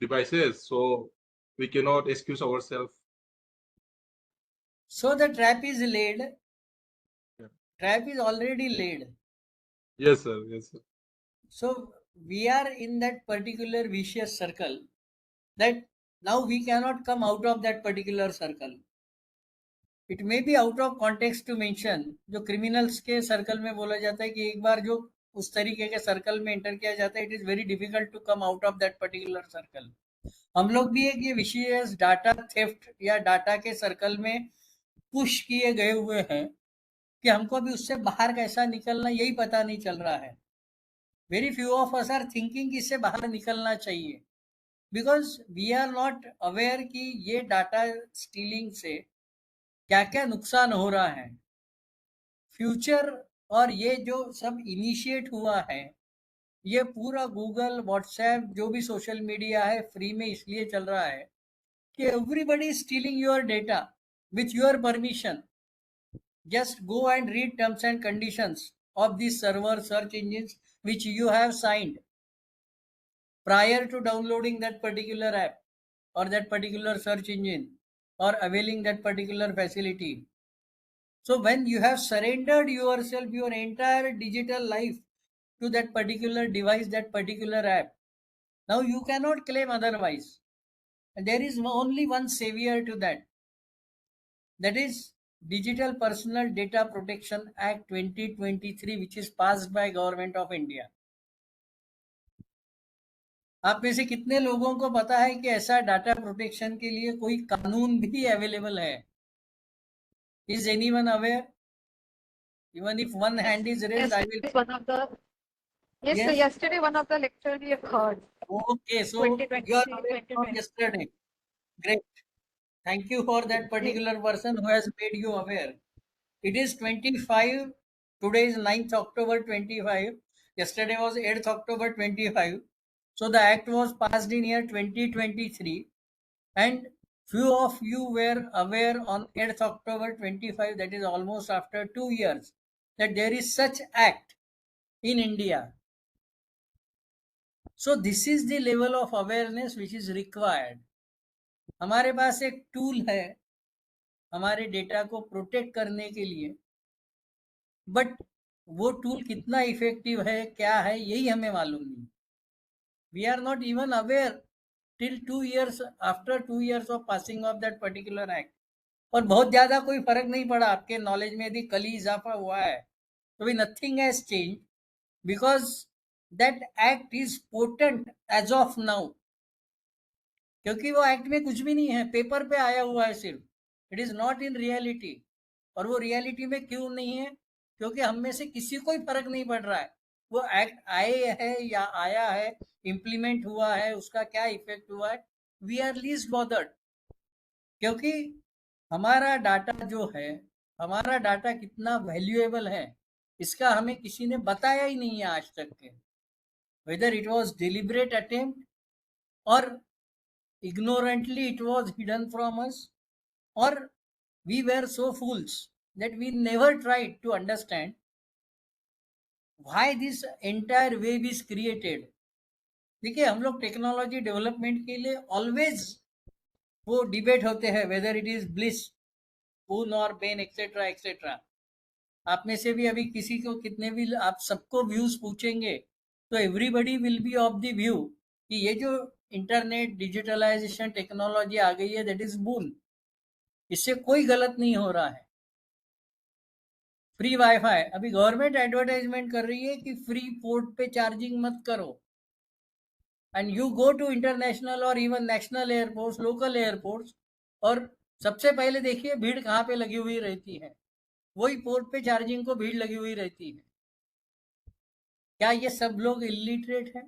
devices, so we cannot excuse ourselves. So the trap is laid. Yeah. Trap is already laid. Yes, sir. Yes, sir. So we are in that particular vicious circle that now we cannot come out of that particular circle. It may be out of context to mention, जो criminals के circle में बोला जाता है कि एक बार जो उस तरीके के सर्कल में एंटर किया जाता है, it is very difficult to come out of that particular circle. हम लोग भी एक ये विशियस डाटा थेफ्ट या डाटा के सर्कल में पुश किए गए हुए हैं कि हमको अभी उससे बाहर कैसा निकलना यही पता नहीं चल रहा है। Very few of us are thinking कि इससे बाहर निकलना चाहिए। Because we are not aware कि ये डाटा स्टीलिंग से क्या क्या नुकसान हो रहा है फ्यूचर। और ये जो सब इनिशिएट हुआ है, ये पूरा गूगल व्हाट्सएप जो भी सोशल मीडिया है फ्री में इसलिए चल रहा है कि everybody stealing your data with your permission. Just go and read terms and conditions of the server search engines which you have signed prior to downloading that particular app or that particular search engine or availing that particular facility. So when you have surrendered yourself, your entire digital life to that particular device, that particular app, now you cannot claim otherwise. And there is only one savior to that. That is Digital Personal Data Protection Act 2023, which is passed by Government of India. आप में से कितने लोगों को पता है कि ऐसा डाटा प्रोटेक्शन के लिए कोई कानून भी अवेलेबल है? Is anyone aware? Even if one hand is raised, I will. One of the yes, Yes. sir, yesterday one of the lecture we have heard. Okay, so you are 2023, aware from 2020. yesterday. Great. Thank you for that particular person who has made you aware. It is 25. Today is 9th October 25. Yesterday was 8th October 25. So the act was passed in year 2023, and few of you were aware on 8th October 25, that is almost after 2 years, that there is such act in India. So this is the level of awareness which is required. हमारे पास एक tool है हमारे data को protect करने के लिए, but वो tool कितना इफेक्टिव है, क्या है, यही हमें मालूम नहीं. We are not even aware till 2 years, after 2 years of passing of that particular act. और बहुत ज़्यादा कोई फर्क नहीं पड़ा आपके नॉलेज में, यदि कल ही इजाफा हुआ है तो भी nothing has change, because that act is potent as of now. क्योंकि वो एक्ट में कुछ भी नहीं है, पेपर पे आया हुआ है सिर्फ, it is not in reality. और वो रियलिटी में क्यों नहीं है? क्योंकि हम में से किसी को फर्क नहीं पड़ रहा है वो एक्ट आए है या आया है, इम्प्लीमेंट हुआ है, उसका क्या इफेक्ट हुआ है. वी आर लीस्ट बॉदर्ड, क्योंकि हमारा डाटा जो है, हमारा डाटा कितना वैल्यूएबल है, इसका हमें किसी ने बताया ही नहीं है आज तक के. Whether it was deliberate attempt और ignorantly it was hidden from us, or we were so fools that we never tried to understand why this entire wave is created. देखिए, हम लोग टेक्नोलॉजी डेवलपमेंट के लिए ऑलवेज वो debate होते हैं whether it is bliss, boon और Ben, etcetera etcetera. आप में से भी अभी किसी को कितने भी आप सबको व्यूज पूछेंगे तो everybody will be of the view कि ये जो इंटरनेट डिजिटलाइजेशन टेक्नोलॉजी आ गई है, दैट इज बून. इससे कोई गलत नहीं हो रहा है. फ्री वाईफाई, अभी गवर्नमेंट एडवर्टाइजमेंट कर रही है कि फ्री पोर्ट पे चार्जिंग मत करो, and you go to international or even national airports, local airports, और सबसे पहले देखिए भीड़ कहाँ पे लगी हुई रहती है, वही पोर्ट पे चार्जिंग को भीड़ लगी हुई रहती है. क्या ये सब लोग इलिटरेट है?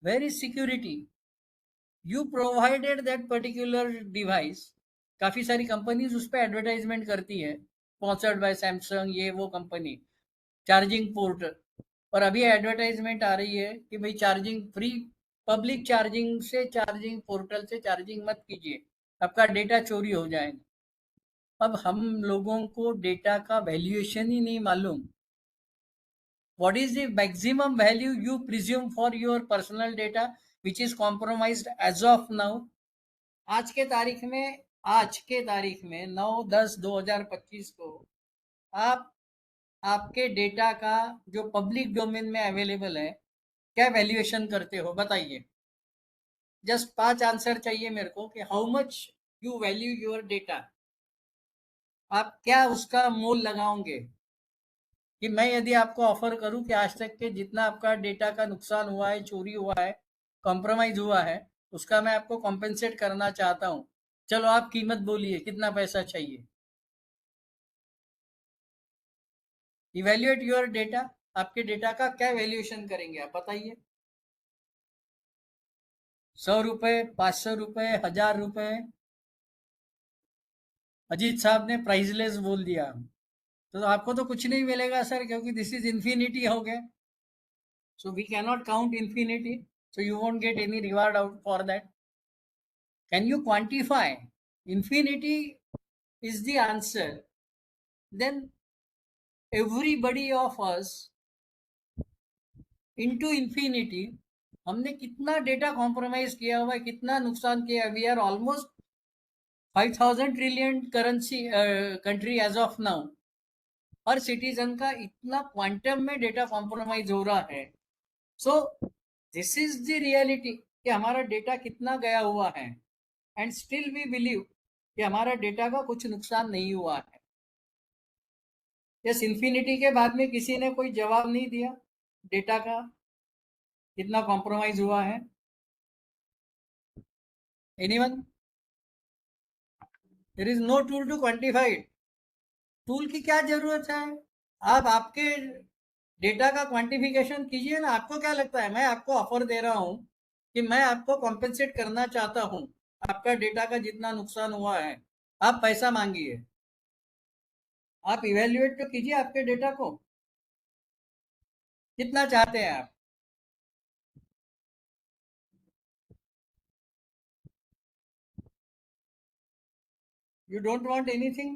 Where is security? You provided that particular device. काफी सारी कंपनीज उस पर एडवर्टाइजमेंट करती है, स्पॉन्सर्ड बाय सैमसंग, ये वो कंपनी, चार्जिंग पोर्ट. और अभी एडवर्टाइजमेंट आ रही है कि भाई चार्जिंग फ्री, पब्लिक चार्जिंग से, चार्जिंग पोर्टल से चार्जिंग मत कीजिए, आपका डेटा चोरी हो जाएगा. अब हम लोगों को डेटा का वैल्यूएशन ही नहीं मालूम. What is the maximum value you presume for your personal data which is compromised as of now? आज के तारीख में 9/10/2025 को आप आपके डेटा का जो पब्लिक डोमेन में अवेलेबल है, क्या वैल्यूएशन करते हो? बताइए. जस्ट 5 आंसर चाहिए मेरे को कि how much you value your data. आप क्या उसका मोल लगाओगे? कि मैं यदि आपको ऑफर करूं कि आज तक के जितना आपका डेटा का नुकसान हुआ है, चोरी हुआ है, कॉम्प्रोमाइज हुआ है, उसका मैं आपको कॉम्पेंसेट करना चाहता हूं, चलो आप कीमत बोलिए, कितना पैसा चाहिए? Evaluate your data. आपके डेटा का क्या वैल्यूएशन करेंगे आप बताइए. 100 रुपए, 500 रुपए, 1000 रुपए। अजीत साहब ने प्राइसलेस बोल दिया, तो आपको तो कुछ नहीं मिलेगा सर, क्योंकि दिस इज इन्फिनिटी हो गया। So we cannot count infinity, so you won't get any reward out for that. Can you quantify? Infinity is the answer. Then everybody of us into infinity, हमने कितना data compromise किया हुआ है, कितना नुकसान किया। We are almost 5000 trillion currency country as of now. हर citizen का इतना क्वांटम में डेटा कॉम्प्रोमाइज हो रहा है। So this is the reality कि हमारा डेटा कितना गया हुआ है, एंड स्टिल वी बिलीव कि हमारा डेटा का कुछ नुकसान नहीं हुआ है। यस, इन्फिनिटी के बाद में किसी ने कोई जवाब नहीं दिया डेटा का कितना कॉम्प्रोमाइज हुआ है। Anyone? There is no tool to quantify it. Tool की क्या जरूरत है? आप आपके डेटा का क्वांटिफिकेशन कीजिए ना। आपको क्या लगता है, मैं आपको ऑफर दे रहा हूं कि मैं आपको कॉम्पेंसेट करना चाहता हूं आपका डेटा का जितना नुकसान हुआ है, आप पैसा मांगिए। आप इवेल्युएट तो कीजिए आपके डेटा को, कितना चाहते हैं आप। You don't want anything?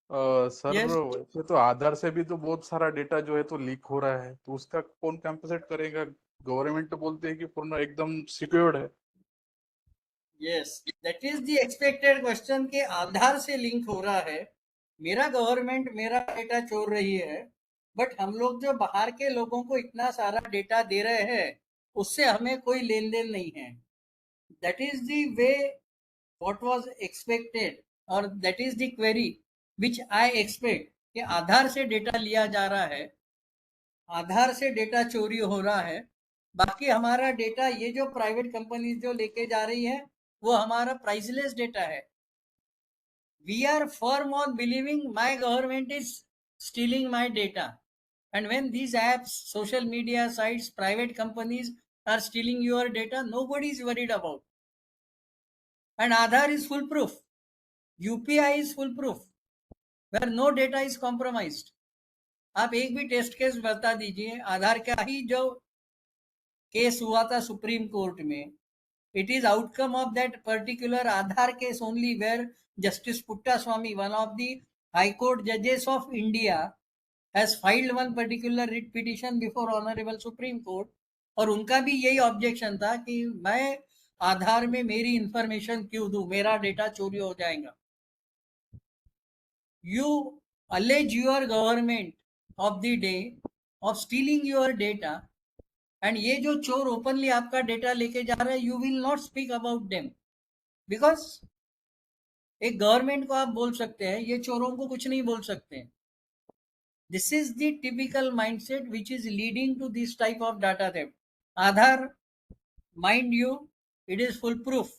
Sir yes, वैसे तो आधार से भी तो बहुत सारा डेटा जो है तो लीक हो रहा है, तो उसका कौन कंपनसेट करेगा? गवर्नमेंट तो बोलते है कि पूर्ण एकदम सिक्योर्ड है। Yes, that is the expected question कि आधार से लिंक हो रहा है, मेरा गवर्नमेंट मेरा डेटा चोर रही है, बट हम लोग जो बाहर के लोगों को इतना सारा डेटा दे रहे हैं उससे हमें कोई लेन देन नहीं है। That is the way what was expected, और that is the query which I expect कि आधार से डेटा लिया जा रहा है, आधार से डेटा चोरी हो रहा है। बाकी हमारा डेटा ये जो प्राइवेट कंपनी जो लेके जा रही है वो हमारा प्राइसलेस डेटा है। We are firm on believing my government is stealing my data, and when these apps, social media sites, private companies are stealing your data, nobody is worried about. And Aadhaar is foolproof, UPI is foolproof, where no data is compromised. आप एक भी test case बता दीजिए आधार का ही जो case हुआ था supreme court में, it is outcome of that particular Aadhaar case only, where Justice Puttaswamy, one of the High Court judges of India, has filed one particular writ petition before Honorable Supreme Court, और उनका भी यही objection था कि मैं आधार में मेरी information क्यों दूं, मेरा डेटा चोरी हो जाएगा। You allege your government of the day of stealing your data, and ये जो चोर ओपनली आपका डेटा लेके जा रहा है, you will not speak about them, because एक गवर्नमेंट को आप बोल सकते हैं, ये चोरों को कुछ नहीं बोल सकते। This is the typical mindset which is leading to this type of data theft. Aadhaar, mind you, it is foolproof.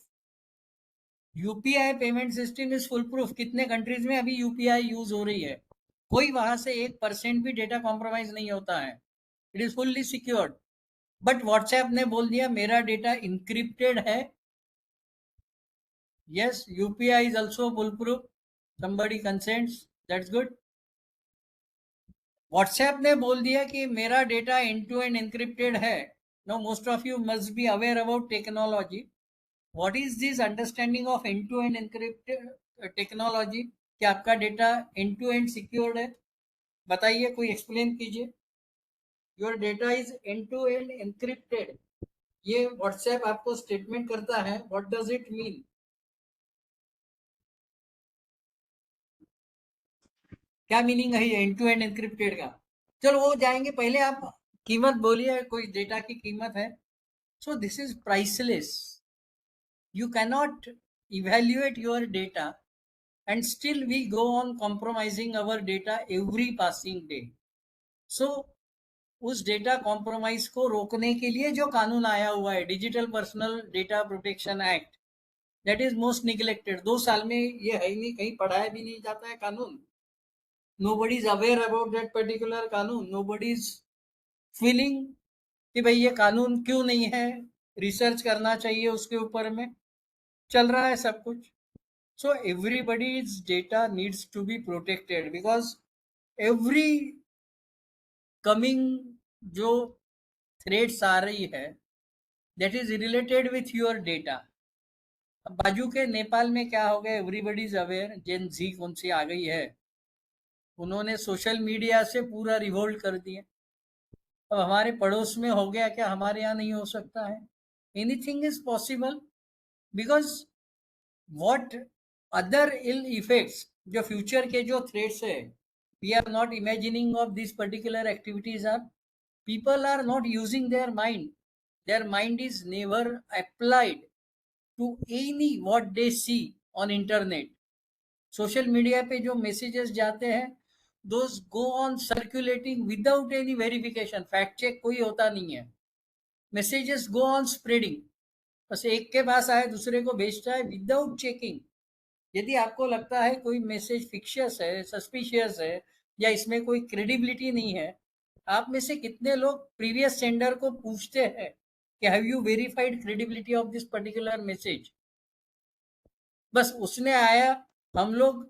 UPI payment system is full proof. कितने कंट्रीज में अभी UPI यूज हो रही है, कोई वहां से 1% भी डेटा कॉम्प्रोमाइज नहीं होता है, it is fully secured. But WhatsApp ने बोल दिया मेरा डेटा इंक्रिप्टेड है। Yes, UPI is also full proof, somebody consents, that's good. WhatsApp ने बोल दिया कि मेरा data end to end encrypted है। No, most of you must be aware about technology. What is this understanding of end to end encrypted technology कि आपका data end to end secured है? बताइए, कोई एक्सप्लेन कीजिए। Your data is end to end encrypted, ये WhatsApp आपको statement करता है, व्हाट डज इट मीन? क्या मीनिंग है ये एंड टू एंड एनक्रिप्टेड का? चलो वो जाएंगे, पहले आप कीमत बोलिए, कोई डेटा की कीमत है। So this is priceless, you can not evaluate your data, and still we go on compromising our data every passing day. So उस डेटा कॉम्प्रोमाइज को रोकने के लिए जो कानून आया हुआ है, digital personal data protection act, that is most neglected. 2 साल में ये है ही नहीं, कहीं पढ़ाया भी नहीं जाता है कानून। Nobody is aware about that particular kanun. Nobody is feeling कि भाई ये कानून क्यों नहीं है, रिसर्च करना चाहिए उसके ऊपर में, चल रहा है सब कुछ. So everybody's data needs to be protected because every coming जो threats आ रही है that is related with your data. अब बाजू के नेपाल में क्या हो गया, एवरीबडी इज अवेयर, जेन जी कौन सी आ गई है, उन्होंने सोशल मीडिया से पूरा रिवोल्ट कर दिया. अब हमारे पड़ोस में हो गया, क्या हमारे यहाँ नहीं हो सकता है? Anything is possible because what other ill effects, जो फ्यूचर के जो थ्रेट्स है, we are not imagining of this particular activities are, people are not using their mind is never applied to any what they see on internet. Social media पे जो messages जाते हैं, those go on circulating without any verification, fact check कोई होता नहीं है, messages go on spreading, बस एक के पास आए दूसरे को भेजता है विदाउट चेकिंग. यदि आपको लगता है कोई मैसेज फिक्शियस है, सस्पिशियस है, या इसमें कोई क्रेडिबिलिटी नहीं है, आप में से कितने लोग प्रीवियस सेंडर को पूछते हैं कि have you verified credibility of this particular message? बस उसने आया, हम लोग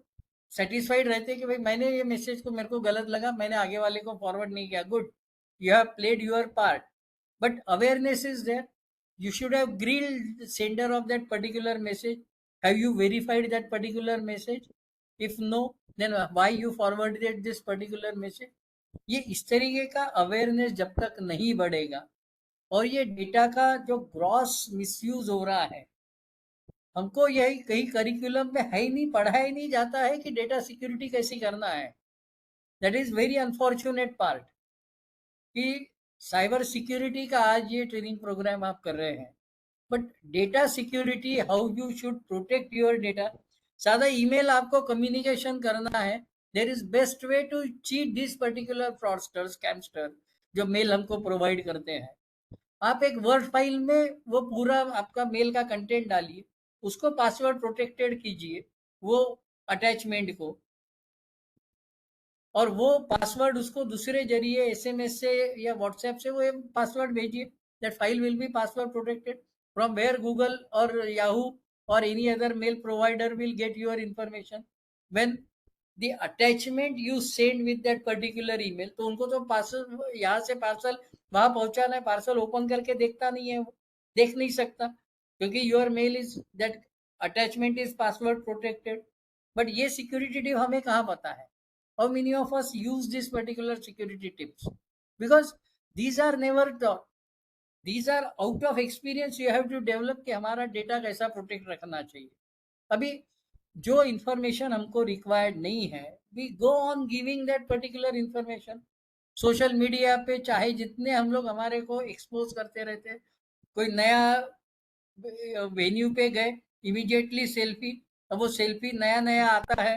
सेटिस्फाइड रहते हैं कि भाई मैंने ये मैसेज को, मेरे को गलत लगा, मैंने आगे वाले को फॉरवर्ड नहीं किया, good, you have played your part, but awareness is there. You should have grilled the sender of that particular message. Have you verified that particular message? If no, then why you forwarded this particular message? ये इस तरीके का awareness जब तक नहीं बढ़ेगा और ये डेटा का जो ग्रॉस मिसयूज हो रहा है, हमको यही कहीं करिकुलम में है ही नहीं, पढ़ाया ही नहीं जाता है कि डेटा सिक्योरिटी कैसे करना है. That is very unfortunate part कि साइबर सिक्योरिटी का आज ये ट्रेनिंग प्रोग्राम आप कर रहे हैं, but data security, how you should protect your data. सादा ईमेल आपको कम्युनिकेशन करना है, there is best way to cheat this particular fraudster, scamster जो मेल हमको प्रोवाइड करते हैं. आप एक वर्ड फाइल में वो पूरा आपका मेल का कंटेंट डालिए, उसको पासवर्ड प्रोटेक्टेड कीजिए वो अटैचमेंट को, और वो पासवर्ड उसको दूसरे जरिए एसएमएस से या व्हाट्सएप से वो पासवर्ड भेजिए. That file will be password protected from where Google और याहू और any other mail provider will get your information. When the attachment you send with that particular email, तो उनको तो पार्सल, यहाँ से पार्सल वहां पहुंचाना है, पार्सल ओपन करके देखता नहीं है, वो देख नहीं सकता क्योंकि your mail is, that attachment is password protected. But ये सिक्योरिटी टिप हमें कहाँ पता है? How many of us use this particular security tips? Because these are never taught. These are out of experience you have to develop कि हमारा data कैसा protect रखना चाहिए. अभी जो इंफॉर्मेशन हमको रिक्वायर्ड नहीं है, we go on giving that particular information. Social media पे चाहे जितने हम लोग हमारे को एक्सपोज करते रहते, कोई नया वेन्यू पे गए, इमीडिएटली सेल्फी, अब वो सेल्फी नया नया आता है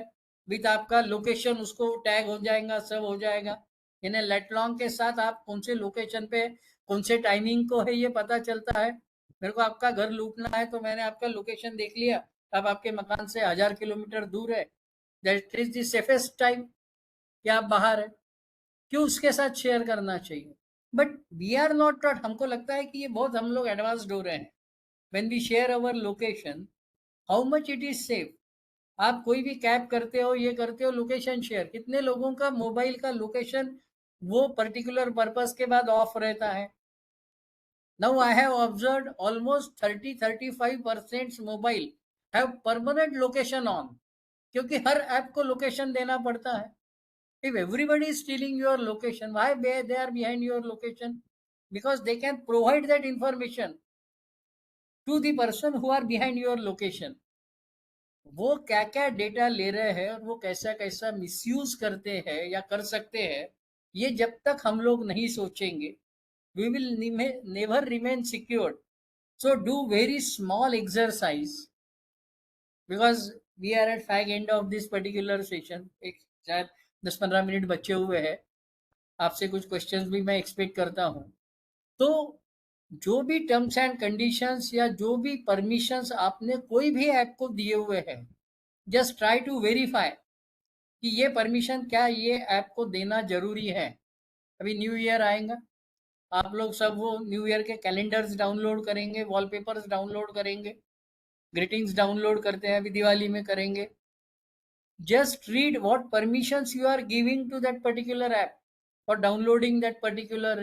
विद आपका लोकेशन, उसको टैग हो जाएगा, सब हो जाएगा. यानी लेटलॉन्ग के साथ आप कौन से लोकेशन पे, कौन से टाइमिंग को है ये पता चलता है. मेरे को आपका घर लूटना है तो मैंने आपका लोकेशन देख लिया, अब आपके मकान से 1000 किलोमीटर दूर है, that is the safest time कि आप बाहर है. क्यों उसके साथ शेयर करना चाहिए? But we are not taught. हमको लगता है कि ये बहुत हम लोग एडवांस्ड हो रहे हैं. When we share our location, how much it is safe. आप कोई भी कैब करते हो, ये करते हो, लोकेशन शेयर, कितने लोगों का मोबाइल का लोकेशन वो पर्टिकुलर पर्पस के बाद ऑफ रहता है. Now I have observed almost 30-35% mobile have permanent location on, क्योंकि हर ऐप को लोकेशन देना पड़ता है. If everybody is stealing your location, why they are behind your location? Because they can provide that information to the person who are behind your location. वो क्या क्या data ले रहे हैं और वो कैसा कैसा मिसयूज करते हैं या कर सकते हैं, ये जब तक हम लोग नहीं सोचेंगे, we will never remain secured. So do very small exercise, because we are at fag end of this particular session. एक शायद 10-15 मिनट बचे हुए हैं, आपसे कुछ क्वेश्चंस भी मैं एक्सपेक्ट करता हूँ. तो जो भी टर्म्स एंड कंडीशंस या जो भी परमिशंस आपने कोई भी ऐप को दिए हुए हैं, जस्ट ट्राई टू वेरीफाई कि ये परमिशन क्या ये ऐप को देना जरूरी है. अभी न्यू ईयर आएगा, आप लोग सब वो न्यू ईयर के कैलेंडर्स डाउनलोड करेंगे, वॉलपेपर्स डाउनलोड करेंगे, ग्रीटिंग्स डाउनलोड करते हैं, अभी दिवाली में करेंगे. Just read what permissions you are giving to that particular app for downloading that particular.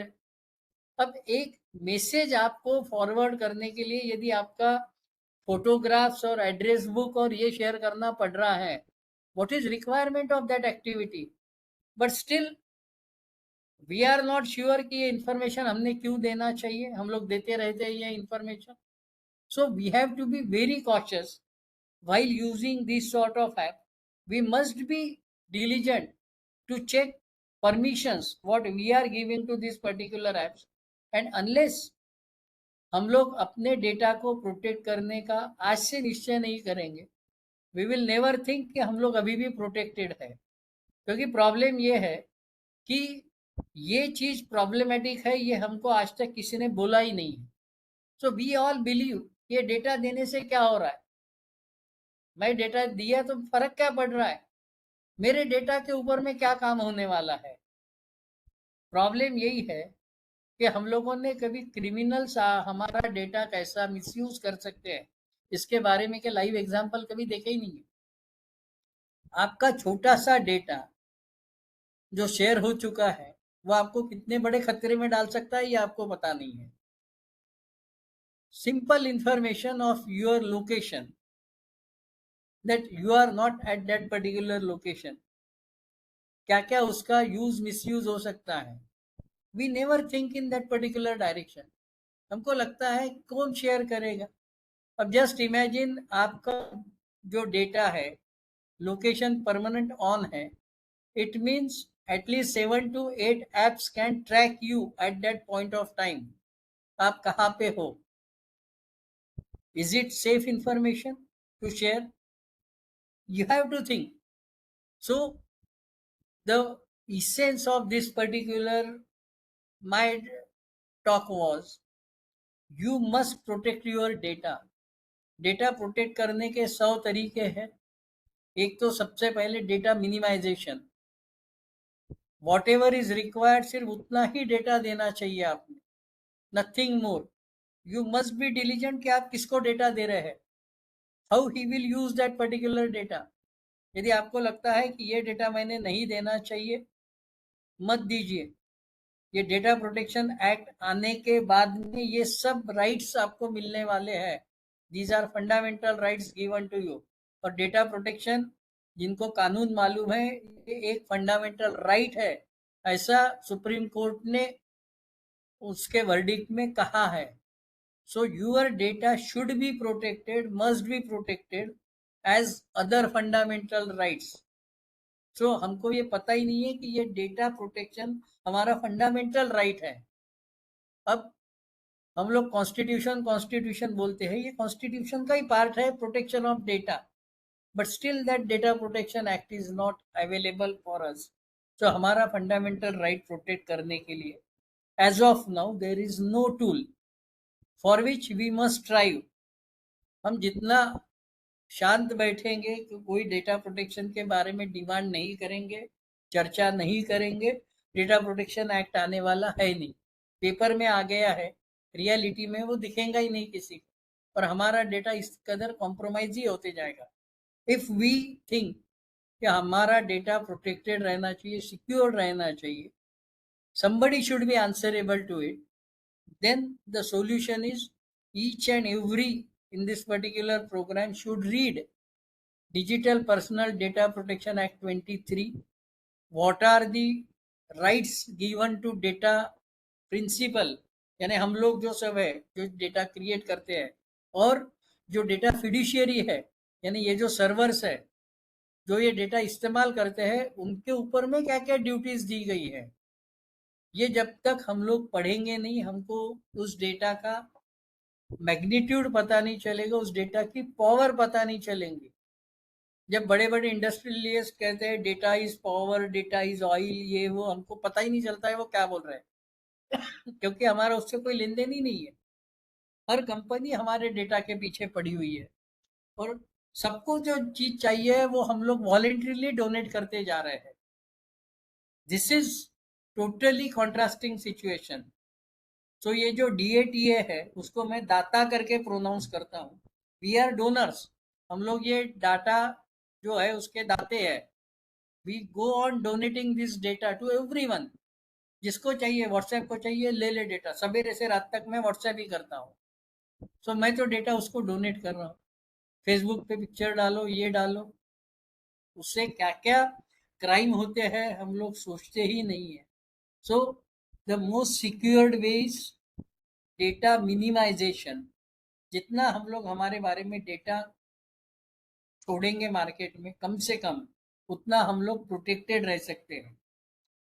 अब एक मैसेज आपको फॉरवर्ड करने के लिए यदि आपका फोटोग्राफ्स और एड्रेस बुक और ये शेयर करना पड़ रहा है, what is requirement of that activity? But still we are not sure कि ये इंफॉर्मेशन हमने क्यों देना चाहिए, हम लोग देते रहते हैं ये information. So we have to be very cautious while using this sort of app. We must be diligent to check permissions what we are giving to these particular apps, and unless हम लोग अपने data को protect करने का आज से निश्चय नहीं करेंगे, we will never think कि हम लोग अभी भी प्रोटेक्टेड है. क्योंकि प्रॉब्लम ये है कि ये चीज प्रॉब्लमेटिक है, ये हमको आज तक किसी ने बोला ही नहीं है. सो वी ऑल बिलीव ये डेटा देने से क्या हो रहा है, मैं डेटा दिया तो फर्क क्या पड़ रहा है, मेरे डेटा के ऊपर में क्या काम होने वाला है. प्रॉब्लम यही है कि हम लोगों ने कभी क्रिमिनल्स हमारा डेटा कैसा मिसयूज कर सकते हैं इसके बारे में के लाइव एग्जांपल कभी देखे ही नहीं है. आपका छोटा सा डेटा जो शेयर हो चुका है वो आपको कितने बड़े खतरे में डाल सकता है ये आपको पता नहीं है. Simple information of your location, that you are not at that particular location, क्या क्या उसका यूज मिसयूज हो सकता है. we never think in that particular direction. हमको लगता है कौन शेयर करेगा. अब जस्ट इमेजिन आपका जो डेटा है लोकेशन परमानेंट ऑन है, it means at least 7 to 8 apps can track you at that point of time. आप कहाँ पे हो. Is it safe information to share? You have to think. So the essence of this particular my talk was you must protect your data. Data protect करने के 100 तरीके हैं. एक तो सबसे पहले data minimisation, whatever is required सिर्फ उतना ही डेटा देना चाहिए आपने, nothing more. You must be diligent कि आप किसको डेटा दे रहे हैं, how he will use that particular data. यदि आपको लगता है कि ये डेटा मैंने नहीं देना चाहिए, मत दीजिए. ये डेटा प्रोटेक्शन एक्ट आने के बाद में ये सब राइट्स आपको मिलने वाले हैं. These are fundamental rights given to you. और डेटा प्रोटेक्शन जिनको कानून मालूम है ये एक फंडामेंटल राइट है, ऐसा सुप्रीम कोर्ट ने उसके वर्डिक्ट में कहा है. So your data should be protected, must be protected as other fundamental rights. So हमको ये पता ही नहीं है कि ये डेटा प्रोटेक्शन हमारा फंडामेंटल राइट है. अब हम लोग कॉन्स्टिट्यूशन बोलते हैं, ये कॉन्स्टिट्यूशन का ही पार्ट है protection of data, but still that data protection act is not available for us. So हमारा फंडामेंटल राइट प्रोटेक्ट करने के लिए as of now there is no tool for which we must strive. हम जितना शांत बैठेंगे कि कोई डेटा प्रोटेक्शन के बारे में डिमांड नहीं करेंगे, चर्चा नहीं करेंगे, डेटा प्रोटेक्शन एक्ट आने वाला है नहीं. पेपर में आ गया है, रियलिटी में वो दिखेगा ही नहीं किसी को, और हमारा डेटा इस कदर कॉम्प्रोमाइज ही होते जाएगा. इफ वी थिंक कि हमारा डेटा प्रोटेक्टेड रहना चाहिए, सिक्योर रहना चाहिए, somebody should be answerable to it, then the solution is each and every in this particular program should read Digital Personal Data Protection Act 23. What are the rights given to data principal, यानी हम लोग जो सब है जो data create करते हैं, और जो डेटा फिड्यूशियरी है यानी ये जो सर्वर्स है जो ये डेटा इस्तेमाल करते हैं, उनके ऊपर में क्या क्या ड्यूटीज दी गई है. ये जब तक हम लोग पढ़ेंगे नहीं, हमको उस डेटा का मैग्नीट्यूड पता नहीं चलेगा, उस डेटा की पावर पता नहीं चलेंगी. जब बड़े बड़े इंडस्ट्रियलिस्ट कहते हैं data is power, data is oil, ये वो, हमको पता ही नहीं चलता है वो क्या बोल रहे हैं क्योंकि हमारा उससे कोई लेन देन ही नहीं है. हर कंपनी हमारे डेटा के पीछे पड़ी हुई है, और सबको जो चीज चाहिए वो हम लोग वॉलेंटरीली डोनेट करते जा रहे हैं. This is totally contrasting situation. सो ये जो DATA है उसको मैं दाता करके प्रोनाउंस करता हूँ. We are donors. हम लोग ये डाटा जो है उसके दाते हैं. We go on donating this data to everyone. जिसको चाहिए, व्हाट्सएप को चाहिए, ले ले डेटा. सवेरे से रात तक मैं व्हाट्सएप ही करता हूँ. सो मैं तो डेटा उसको डोनेट कर रहा हूँ. फेसबुक पे पिक्चर डालो, ये डालो, उससे क्या क्या क्राइम होते हैं हम लोग सोचते ही नहीं है. So the most secured way is data minimisation. जितना हम लोग हमारे बारे में डेटा छोड़ेंगे मार्केट में कम से कम, उतना हम लोग प्रोटेक्टेड रह सकते हैं.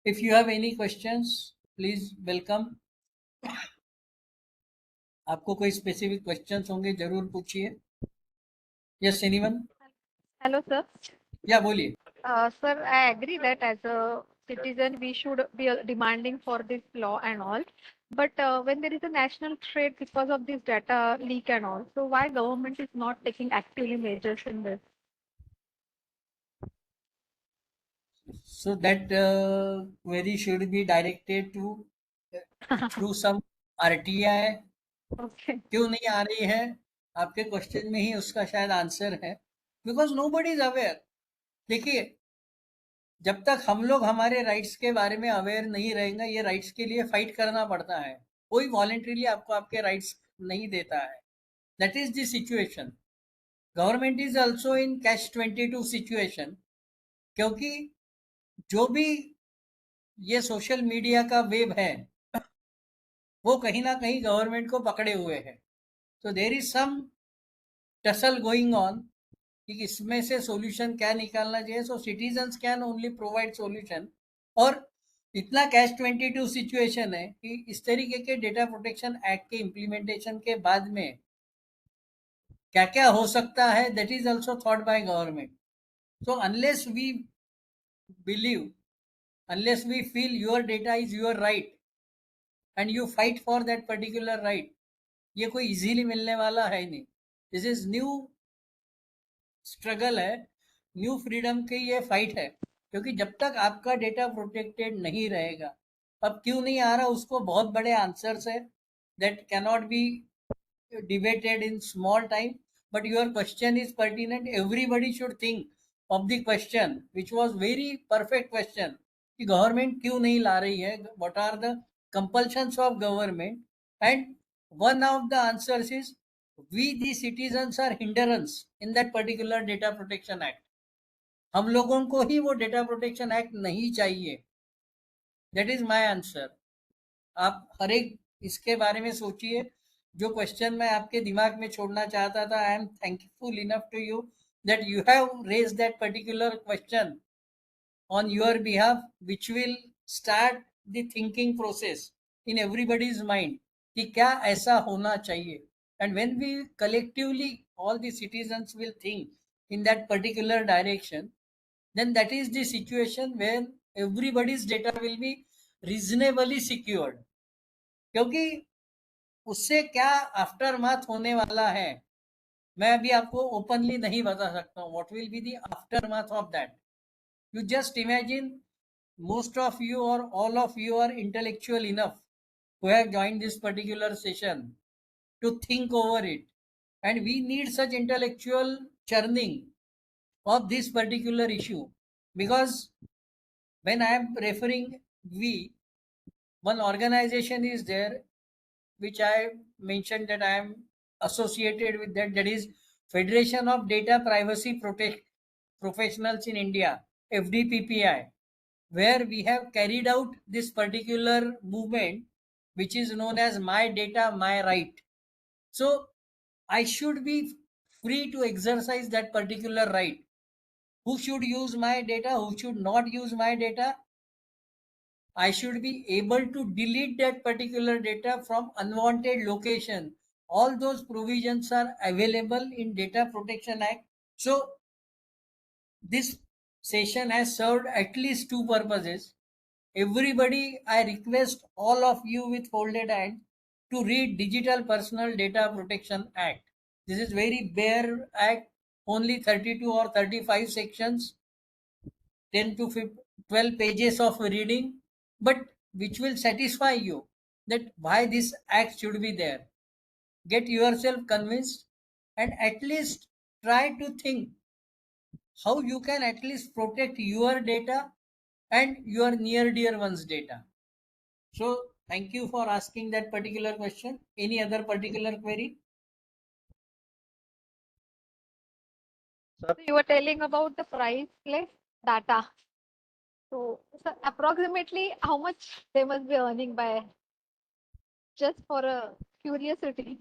If you have any questions please welcome. आपको कोई स्पेसिफिक क्वेश्चंस होंगे जरूर पूछिए. Yes anyone? Hello, sir. या बोलिए. Sir, I agree that as a citizen, we should be demanding for this law and all. But when there is a national threat because of this data leak and all, so why government is not taking actively measures in this? So that query should be directed to through some RTI. Okay. क्यों नहीं आ रही है? आपके question में ही उसका शायद answer है. Because nobody is aware. देखिए, जब तक हम लोग हमारे राइट्स के बारे में अवेयर नहीं रहेंगे, ये राइट्स के लिए फाइट करना पड़ता है. कोई वॉलेंटरीली आपको आपके राइट्स नहीं देता है. That is the situation. Government is also in cash 22 situation. क्योंकि जो भी ये सोशल मीडिया का वेब है वो कहीं ना कहीं गवर्नमेंट को पकड़े हुए है. तो there is some tussle going on कि इसमें से सॉल्यूशन क्या निकालना चाहिए. So citizens can only provide solution. और इतना कैश 22 सिचुएशन है कि इस तरीके के डेटा प्रोटेक्शन एक्ट के इम्प्लीमेंटेशन के बाद में क्या क्या हो सकता है, that is also thought by government. So unless we believe, unless we feel your data is your right and you fight for that particular right, ये कोई इजीली मिलने वाला है नहीं. दिस इज न्यू स्ट्रगल है, न्यू फ्रीडम की ये fight है. क्योंकि जब तक आपका डेटा प्रोटेक्टेड नहीं रहेगा, अब क्यों नहीं आ रहा उसको बहुत बड़े आंसर्स है that cannot be debated in small time. But your question is pertinent. Everybody should think of the question, which was very perfect question, कि गवर्नमेंट क्यों नहीं ला रही है, what are the compulsions of government. And one of the answers is we the citizens are hindrance in that particular data protection act. हम लोगों को ही वो data protection act नहीं चाहिए. That is my answer. आप हर एक इसके बारे में सोचिए. जो क्वेश्चन मैं आपके दिमाग में छोड़ना चाहता था, I am thankful enough to you that you have raised that particular question on your behalf, which will start the thinking process in everybody's mind कि क्या ऐसा होना चाहिए. And when we collectively all the citizens will think in that particular direction, then that is the situation where everybody's data will be reasonably secured. क्योंकि उससे क्या after माथ होने वाला है मैं अभी आपको ओपनली नहीं बता सकता हूँ. What will be the after math of that. You just imagine, most of you or all of you are intellectual enough who have joined this particular session to think over it, and we need such intellectual churning of this particular issue. Because when I am referring we, one organization is there which I mentioned that I am associated with, that is Federation of Data Privacy Professionals in India, FDPPI, where we have carried out this particular movement which is known as My Data My Right. So I should be free to exercise that particular right. Who should use my data, who should not use my data? I should be able to delete that particular data from unwanted location. All those provisions are available in Data Protection Act. So this session has served at least two purposes. Everybody, I request all of you with folded hands to read Digital Personal Data Protection Act. This is very bare act, only 32 or 35 sections, 10 to 12 pages of reading, but which will satisfy you that why this act should be there. Get yourself convinced and at least try to think how you can at least protect your data and your near dear one's data. So thank you for asking that particular question. Any other particular query? So you were telling about the priceless data. So, approximately how much they must be earning by, just for a curiosity.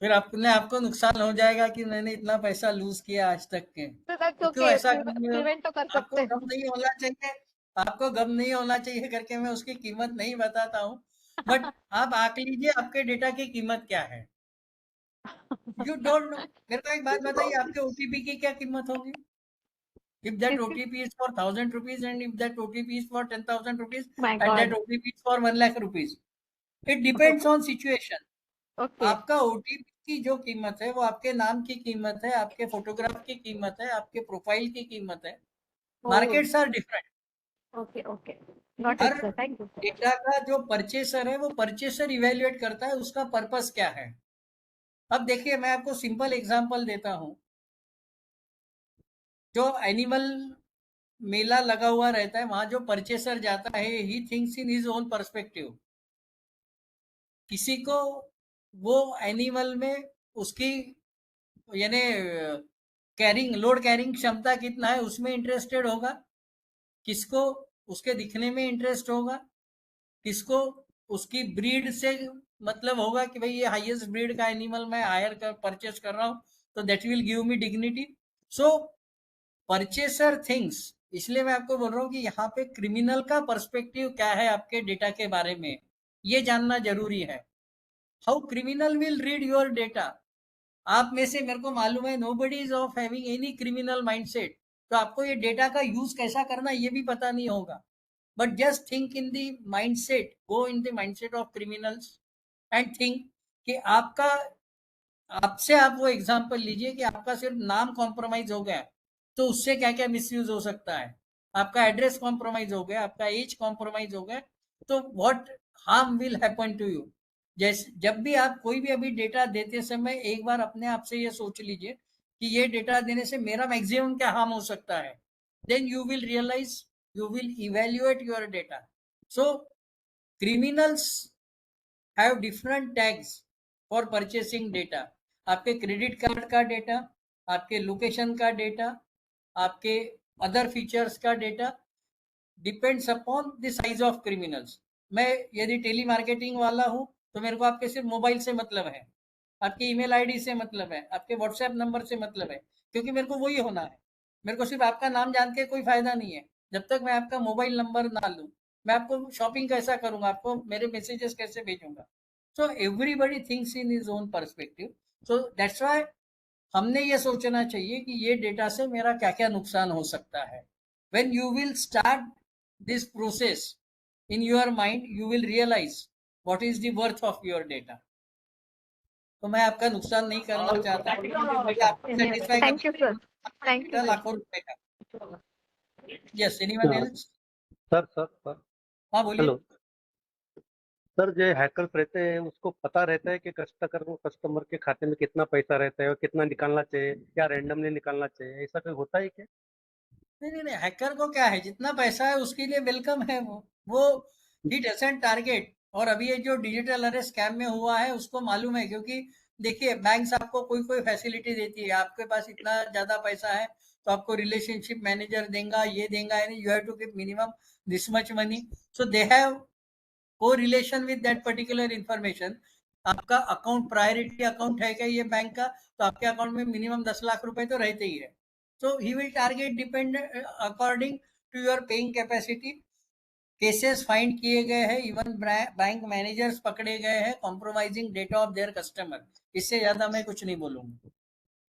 फिर अपने आपको नुकसान हो जाएगा कि मैंने इतना पैसा लूज किया आज तक के। So that's तो क्यों okay. ऐसा कर रहे हो? Prevent तो कर आपको सकते हैं. गम नहीं होना चाहिए, आपको गम नहीं होना चाहिए करके मैं उसकी कीमत नहीं बताता हूँ, बट आप आंक लीजिए आपके डेटा की कीमत क्या है। You don't know. मेरे को एक बात बताइए, आपके ओटीपी की क्या कीमत होगी? If that OTP is for 1,000 rupees and if that OTP is for 10,000 rupees My and that God. OTP is for 1 lakh rupees, it depends on situation. Okay. आपका OTP की जो कीमत है वो आपके नाम की कीमत है, आपके फोटोग्राफ की कीमत है, आपके प्रोफाइल की कीमत है। Markets are different. Okay. Okay. Got हर it, sir. Thank you. Data का जो परचेसर है वो परचेसर इवेल्युएट करता है उसका पर्पस क्या है। अब देखिए मैं आपको सिंपल एग्जांपल देता हूं। जो एनिमल मेला लगा हुआ रहता है वहां जो परचेसर जाता है he thinks in his own perspective. किसी को वो एनिमल में उसकी यानी कैरिंग लोड कैरिंग क्षमता कितना है उसमें इंटरेस्टेड होगा, किसको उसके दिखने में इंटरेस्ट होगा, किसको उसकी ब्रीड से मतलब होगा कि भाई ये हाईएस्ट ब्रीड का एनिमल मैं हायर कर परचेस कर रहा हूं तो that will give me dignity. So purchaser things, इसलिए मैं आपको बोल रहा हूँ कि यहाँ पे क्रिमिनल का पर्सपेक्टिव क्या है आपके डेटा के बारे में, ये जानना जरूरी है। How criminal will read your data. आप में से मेरे को मालूम है nobody is of having any criminal mindset, तो आपको ये डेटा का यूज कैसा करना ये भी पता नहीं होगा। But just think in the mindset, go in the mindset of criminals and think कि आपका, आपसे आप वो एग्जांपल लीजिए कि आपका सिर्फ नाम कॉम्प्रोमाइज हो गया तो उससे क्या क्या मिसयूज हो सकता है। आपका एड्रेस कॉम्प्रोमाइज हो गया, आपका एज कॉम्प्रोमाइज हो गया, तो what harm will happen to you. जैसे जब भी आप कोई भी अभी डेटा देते समय एक बार अपने आप से ये सोच लीजिए कि ये डेटा देने से मेरा मैक्सिमम क्या हार्म हो सकता है। Then you will realise, you will evaluate your data. So criminals have different tags for purchasing data. आपके क्रेडिट कार्ड का डेटा, आपके लोकेशन का डेटा, आपके अदर फीचर्स का data depends upon the size of criminals. मैं यदि tele marketing वाला हूं तो मेरे को आपके सिर्फ मोबाइल से मतलब है, आपकी ईमेल आईडी से मतलब है, आपके व्हाट्सएप नंबर से मतलब है, क्योंकि मेरे को वही होना है। मेरे को सिर्फ आपका नाम जान के कोई फायदा नहीं है जब तक मैं आपका मोबाइल नंबर ना लूं। मैं आपको शॉपिंग कैसा करूंगा, आपको मेरे मैसेजेस कैसे भेजूंगा। So everybody thinks in his own perspective. So that's why हमने ये सोचना चाहिए कि ये डेटा से मेरा क्या क्या नुकसान हो सकता है। When you will start this process in your mind you will realise what is the worth of your data. तो मैं आपका नुकसान नहीं करना चाहता, मुझे आपको satisfy Thank you, sir. Thank you, करना sir. लाखों रुपए का। Yes, anyone else? Sir sir sir हाँ बोलिए। हेलो सर, जो हैकर्स रहते हैं उसको पता रहता है कि कस्टमर के खाते में कितना पैसा रहता है और कितना निकालना चाहिए, क्या रैंडमली निकालना चाहिए, ऐसा कोई होता है क्या? नहीं नहीं नहीं, हैकर को क्या है, जितना पैसा है उसके लिए वेलकम है वो ही डजंट टारगेट। और अभी ये जो डिजिटल अरेस्ट स्कैम में हुआ है उसको मालूम है, क्योंकि देखिए बैंक्स आपको कोई कोई फैसिलिटी देती है, आपके पास इतना ज्यादा पैसा है तो आपको रिलेशनशिप मैनेजर देगा, ये देगा, यानी you have to give minimum this much money. So they have को relation with that particular information. आपका अकाउंट प्रायोरिटी अकाउंट है क्या ये बैंक का, तो आपके अकाउंट में मिनिमम 10 लाख रुपए तो रहते ही है। So he will target depend according to your paying capacity. Cases find किए गए हैं, इवन बैंक मैनेजर्स पकड़े गए हैं compromising data of their customer. इससे ज्यादा मैं कुछ नहीं बोलूंगा।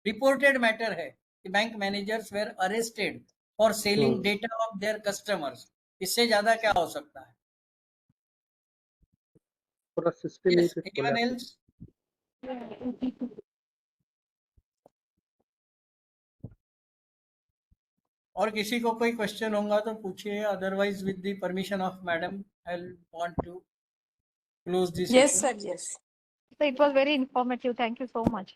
रिपोर्टेड मैटर है कि bank managers were arrested for selling data of their customers. इससे ज्यादा क्या हो सकता है। पूरा सिस्टम Yes, anyone else? और किसी को कोई क्वेश्चन होगा तो पूछिए, otherwise with the permission of madam I want to close the Yes, session. sir. Yes. So it was very informative. Thank you so much.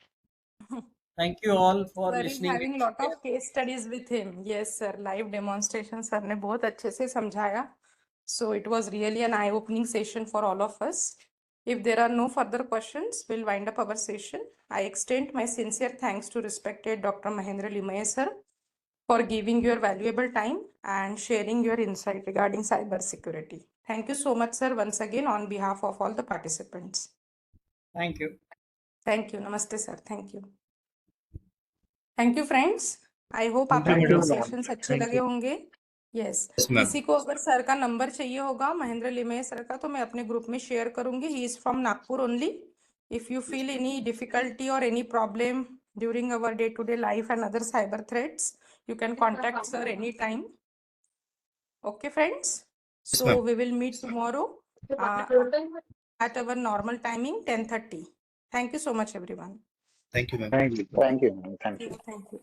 Thank you all for Sir is listening. having lot of case studies with him. Yes, sir. Live demonstration sir ने बहुत अच्छे से समझाया. So it was really an eye-opening session for all of us. If there are no further questions, we'll wind up our session. I extend my sincere thanks to respected Dr. Mahendra Limaye sir for giving your valuable time and sharing your insight regarding cyber security. Thank you so much, sir, once again on behalf of all the participants. Thank you. Thank you. Namaste, sir. Thank you. Thank you, friends. I hope Thank आपको you, दोनों ma'am. Sessions अच्छे Thank लगे you. होंगे. Yes, Yes, ma'am. किसी को अगर sir का number चाहिए होगा महेंद्र लिमये सर का तो मैं अपने ग्रुप में शेयर करूंगी. He is from Nagpur only. If you feel any difficulty or any problem during our day-to-day life and other cyber threats, you can contact sir anytime. Okay, friends. Yes, So ma'am. we will meet tomorrow at our normal timing 10:30. Thank you so much, everyone. Thank you, ma'am. Thank you. Thank you, ma'am. Thank you. Thank you.